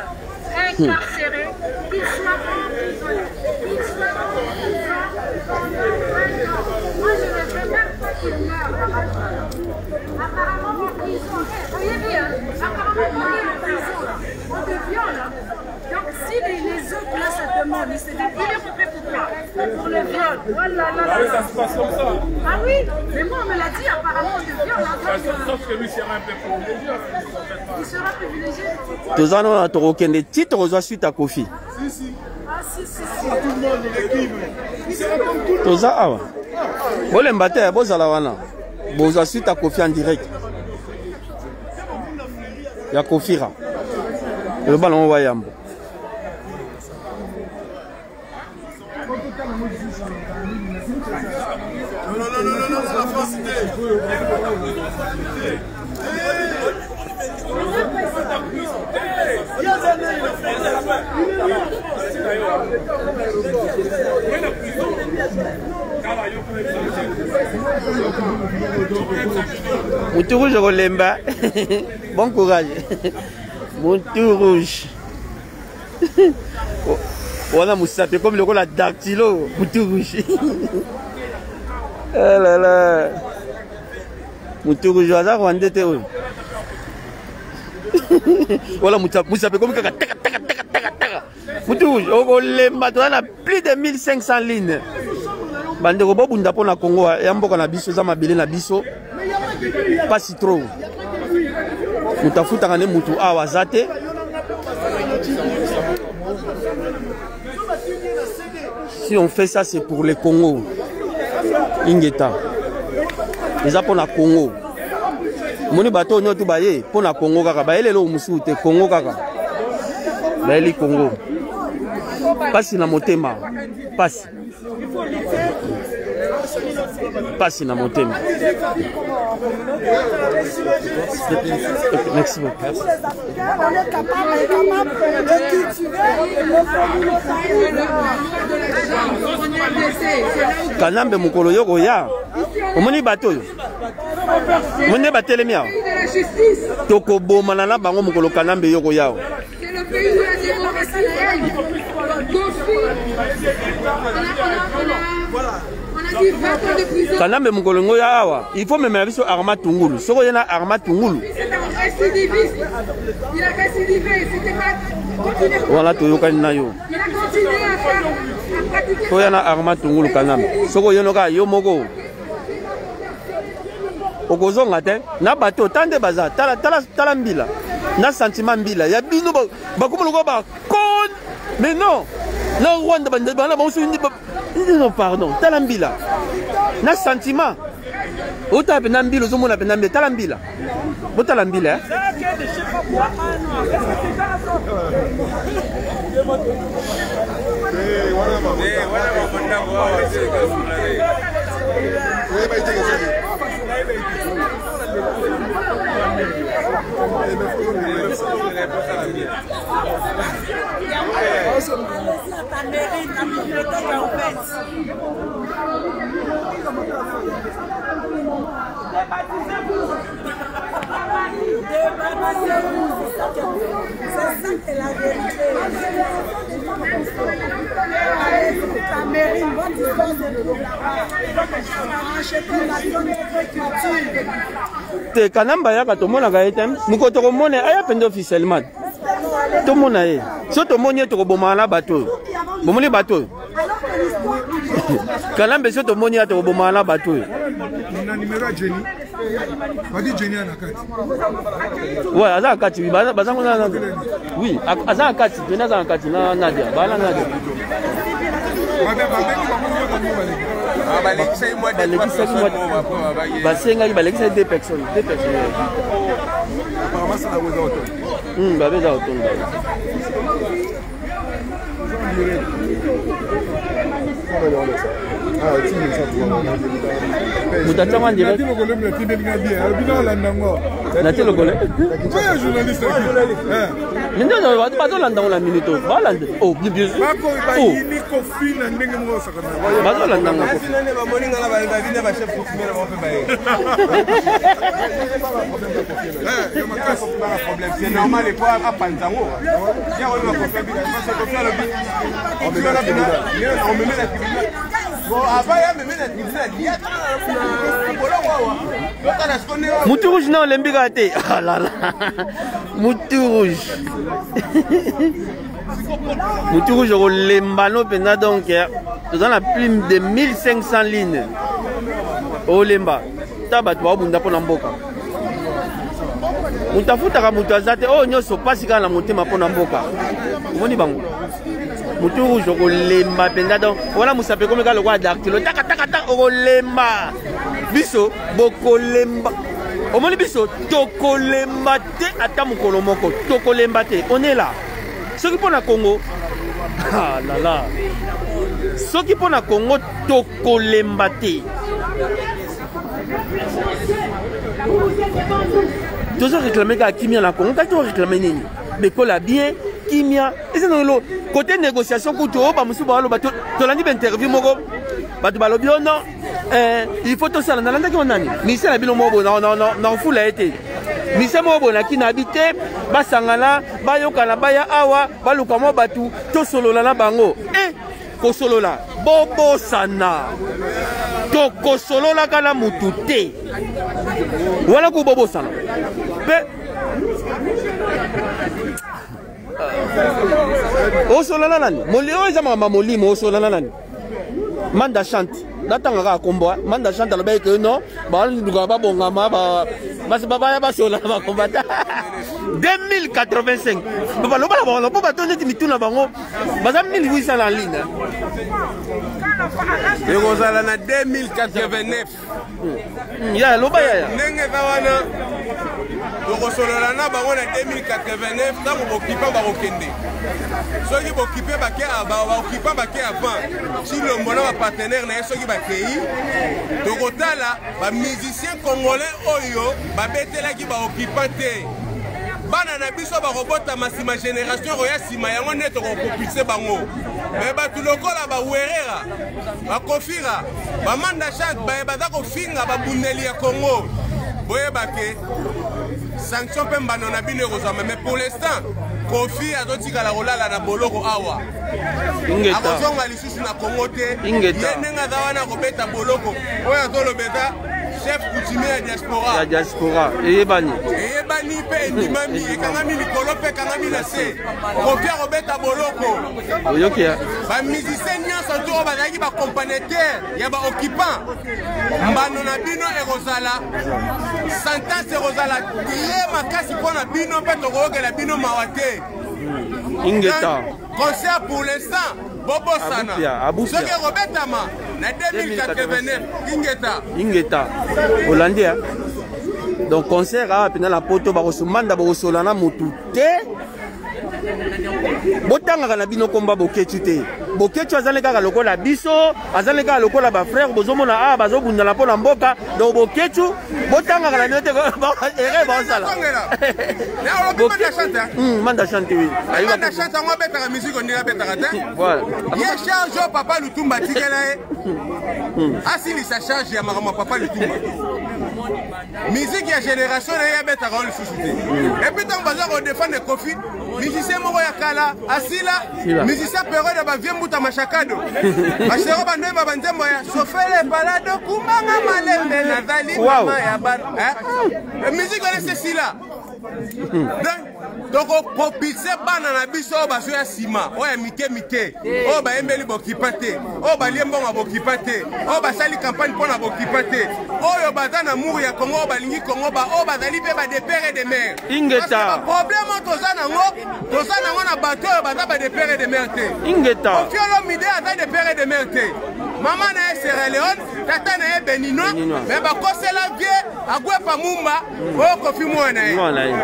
incarcéré, qu'il soit emprisonné, qu'il soit en prison. Moi je ne veux même pas qu'il meure. Apparemment en prison. Voyez bien, apparemment on est en prison là. On te viole là. Donc si les autres là se demandent, il est fait pourquoi? Pour le viol. Voilà, là, là. Ça se passe comme ça. Ah oui, mais moi on me l'a dit, apparemment on te viole. Sauf que lui sera un peu privilégié. Il sera privilégié. Tous en ont aucun des titres aux suite à Kofi. Si, si. Ah si, si, si. Tout le monde, l'équipe. Tous en ont. Vous les battez, vous allez voir. Vous avez suite à Kofi en direct. Il y a Kofi. Le ballon va y aller. Non, la France Moutou rouge Rolemba. Bon courage. Moutou rouge. Voilà Moussape comme le rôle à dactylo. Moutou rouge. Oh là là. Moutou rouge hasard ou endetté. Voilà Moussape comme taka taka taka taka taka. Moutou rouge. Rolemba on a plus de 1500 lignes. Bande robo bunda pour na Congo ya mboka na biso za mabele na biso pas si trop mutafuta ngane mutu awa zate si on fait ça c'est pour le Congo ingeta les pour na Congo moni bato nyoto baye pour na Congo kaka baye lelo musu te Congo kaka baye Congo pas si na motema pas Passe dans mon thème. Merci beaucoup. On est capable de cultiver Kanambe mukolo yoko ya. Omoni bato. Mone batelemia. Toko bomana na bango mukolo Kanambe yoko ya. C'est le pays de la démocratie. Kanambe mkolongo ya awa il faut même aviso Arma Tungulu soko yana Arma Tungulu il a récidivé c'était pas voilà to yoka nayo il a continué à faire à pratiquer to yana Arma Tungulu Kanambe soko yonoka yo moko okozonga te na bato tande baza tala mbila na sentiment mbila ya bino bakumuluko ba kon mais non na Rwanda bana ba usuni non pardon talambila na sentiment ota penambila zo mona penambila talambila botalambila te kanamba yaka tomona ka etem muko tokomone aya pende officiellement tomona ye so tomoni tokoboma na bato bomoni bato kanamba so tomoni tokoboma na bato na numéro Jenny Badi Jenny Anakati. Ouais, Aza Akati, oui, oui, Aza Akati, Jenny Aza Akati, Nadia, Bala Nadia. Balekisa deux personnes. Apparemment, c'est la Weza Automne. Babeza Automne. Mutatama direct. Nati le golé. Oui, journaliste. Mais non, pas dans l'andang la minute. Oh, bien sûr. Oh. C'est normal, les poids à Panzango. On me met la tribune. Bon, avant, il me met la tribune. Moutou rouge, non, l'embigate. Ah là là. Moutou rouge. Moutou rouge, au Lembano, donc, nous avons plus de 1500 lignes. Au Lemba. Tabat, tu vas au Bunda pour l'amboka. Mutafutaka mutu azate oh nyoso pasi kana motema pona mboka omoni bango mutu rouge okolemba penza donc wana musape komeka lokwa dactylo taka taka taka okolemba biso bokolemba omoni biso tokolemba te ata mokolo moko tokolemba te on est là soki pona Congo ah là là soki pona Congo tokolemba te toujours réclamer qu'à Kimia la Congo, quand tu réclamer nini, mais qu'on l'a bien Kimia. Et c'est dans le côté négociation pour tout, bah monsieur Barolo, bah tu l'as dit interview moko, bah tu vas le non, il faut tout ça. Dans l'année qu'on a ni, mais c'est la bille mobo, non fou la été. Mais c'est mobo là qui n'habite, bah sangala, bah yokana, bah ya awa, bah lukamo batu, tout solo la bango. Ko solo la, bobo sana. Toko solo la kana mutute. Voilà ko bobo sana. O solo la nani. Moli o zama mamoli mo solo la nani. Manda chante. Datanga ka kombo, manda chante la que non, ba nduga ba bongama ba baba ya ba solo ba kombata. 2085. Baba lo bala bala baba tonne ti mituna bango. Baza 1800 en ligne. Et vous allez en 2089. Ya loba ya. Ndenge zawana. Donc sololana bango en 2089 tant on occupe ba okende. Ceux qui occupent ba ke ba occupe ba ke avant. Si le mona ba partenaire na ceux qui ba pays. Donc otala ba musicien congolais oyo ba betela ki ba occupante. Bana na biso ba robota masima génération roya sima yango neto ko propulser bango. Mais ba tulokola ba werera ba kofira ba manda chante ba baza ko finga ba bundeli ya Congo. Boye bake sanction pe mbano na bino kozama mais pour l'instant Kofi azotika la rolala na boloko awa. Akozonga lisusu na Congo te. Yenenga zawana ko beta boloko. Oya tolo beta chef coutumier ya diaspora. La diaspora. Eyebani. Eyebani pe ndimami ekangami likolo pe kangami na se. Kofi robeta boloko. Oyokia. Ba musicien nyonso to bazaki ba compagnétaire ya ba occupant. Mbano na bino ekozala. Sentence ekozala tie makasi pona bino pe tokokela bino mawate. Ingeta. Concert pour l'instant. Bobo Sana. Ce qui est Robetama, en 2089, Ingeta. Hollandais. Donc, concert à la poto, Barosumanda, Barosolana, Motute. Botanga na bino komba boketu te. Boketu azaleka lokola biso, azaleka lokola ba frère bozomona a bazobunda na pona mboka. Donc boketu botanga na bino te ere bazala. Manda chante oui. Manda chante ngo betaka musique on dira betaka te. Voilà. Ye charge papa Lutumba tikela e. Asili sa charge ya mama papa Lutumba. Musique ya génération ya betaka on le soucité. Et puis tant bazar on défendre Kofi. Musicien moko ya kala asila musicien période ba vie muta machakado basero bandemba banzembo ya sofele balado kumbanga malembe na zali mama ya bar musique on c'est sila tokopropulse bana na biso oyo bazwi ya nsima oyo ya mike mike oyo bayembeli bokipa te oyo balie mbongo bokipa te oyo basali campagne mpo na bokipa te oyo baza na muru ya kongo oyo balingi kongo oyo bazali mpe badepere de mer problème oyo toza nango na bato oyo baza badepere de mer te Koffi Olomide aza depere de mer te mama na ye Sierra Leone tata na ye Beninois me bakosela vie agwepa mumba oyo Koffi mwana na ye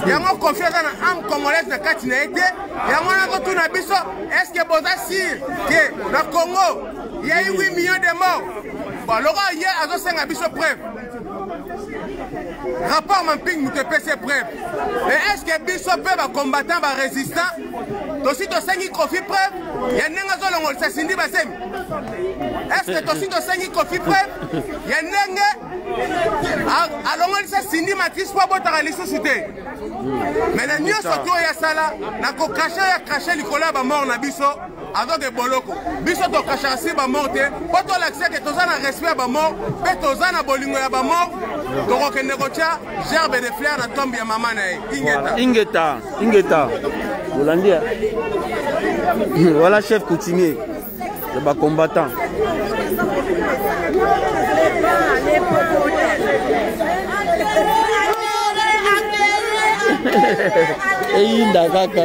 yango Koffi aza na ame congolaise na kati na ye te yango nakotuna biso eske boza sire ke na Congo yai 8 millions de morts loko ye azosenga biso preuve rapport mamping moto epesi preuve mais eske biso mpe bacombattant barésistant tosi tosengi Koffi preuve ya ndenge azolongolisa Sindi Basemi eske tosi tosengi Koffi preuve ya ndenge alongolisa Sindi Matrice mpo abotaka lisusu te mais na nyonso ti oyo asala nakokrashe ya krashe likolo ya bamort na biso azoke boloko biso tokashaka si bamort te mpo tolakisa ke toza na respect ya bamort mpe toza na bolingo ya bamort tokokende kotya gerbe de fleur na tombe ya mama na ye Ingeta Bolandi voilà chef coutumier de bacombattant eyinda kaka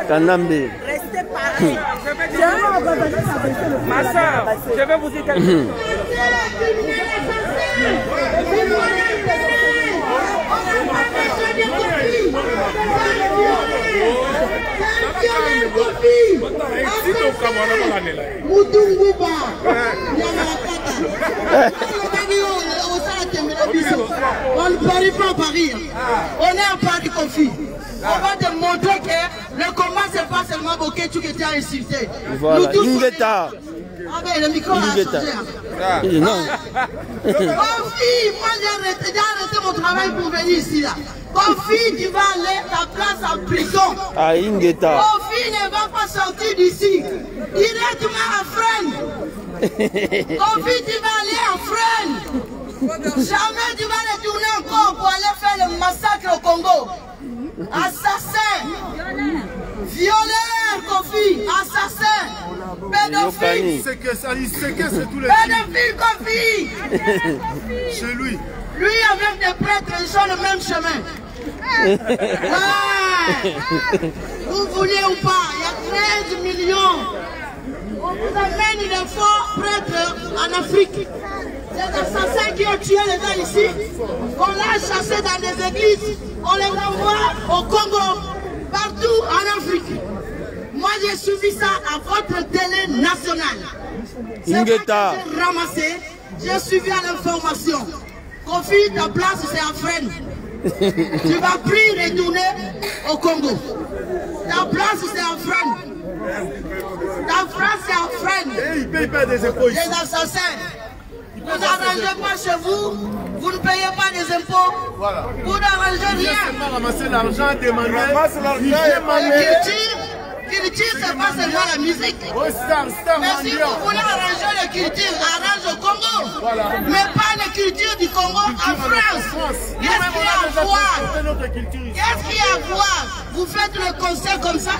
Kanambe Ma soeur, je vais vous dire quelque chose. On ne parie pas à Paris. On est à Paris Koffi. On va te montrer que le combat c'est pas seulement Boketu qui était insulté. Voilà, Ingeta. Ah ben le micro a changé. Non. Koffi, moi j'ai arrêté mon travail pour venir ici là. Koffi, tu vas aller ta place en prison. Ah, Ingeta. Koffi ne va pas sortir d'ici. Directement à Fresnes. Koffi, tu vas aller à Fresnes. Jamais tu vas retourner encore pour aller faire le massacre au Congo. Assassin, violeur, Koffi, assassin, pédophile, pédophile, Koffi. Chez lui. Lui avec des prêtres, ils ont le même chemin. Ouais. Vous voulez ou pas, il y a 13 millions. On vous amène les faux prêtres en Afrique. Ces assassins qui ont tué les gens ici, on l'a chassé dans des églises, on les envoie au Congo, partout en Afrique. Moi j'ai suivi ça à votre télé nationale. C'est pas que j'ai ramassé, j'ai suivi à l'information. Koffi, ta place c'est à Fresnes. Tu vas plus retourner au Congo. Ta place c'est à Fresnes. Ta place c'est à Fresnes. Et il paye pas des impôts ici. Les assassins. Vous n'arrangez pas chez vous, vous ne payez pas des impôts, voilà. Vous n'arrangez rien. Ramasser l'argent, demander. Culture, c'est pas seulement la musique. Mais si vous voulez arranger la culture, arrange au Congo. Voilà. Mais pas la culture du Congo en France. Qu'est-ce qu'il y a à voir? Qu'est-ce qu'il y a à voir? Vous faites le concert comme ça.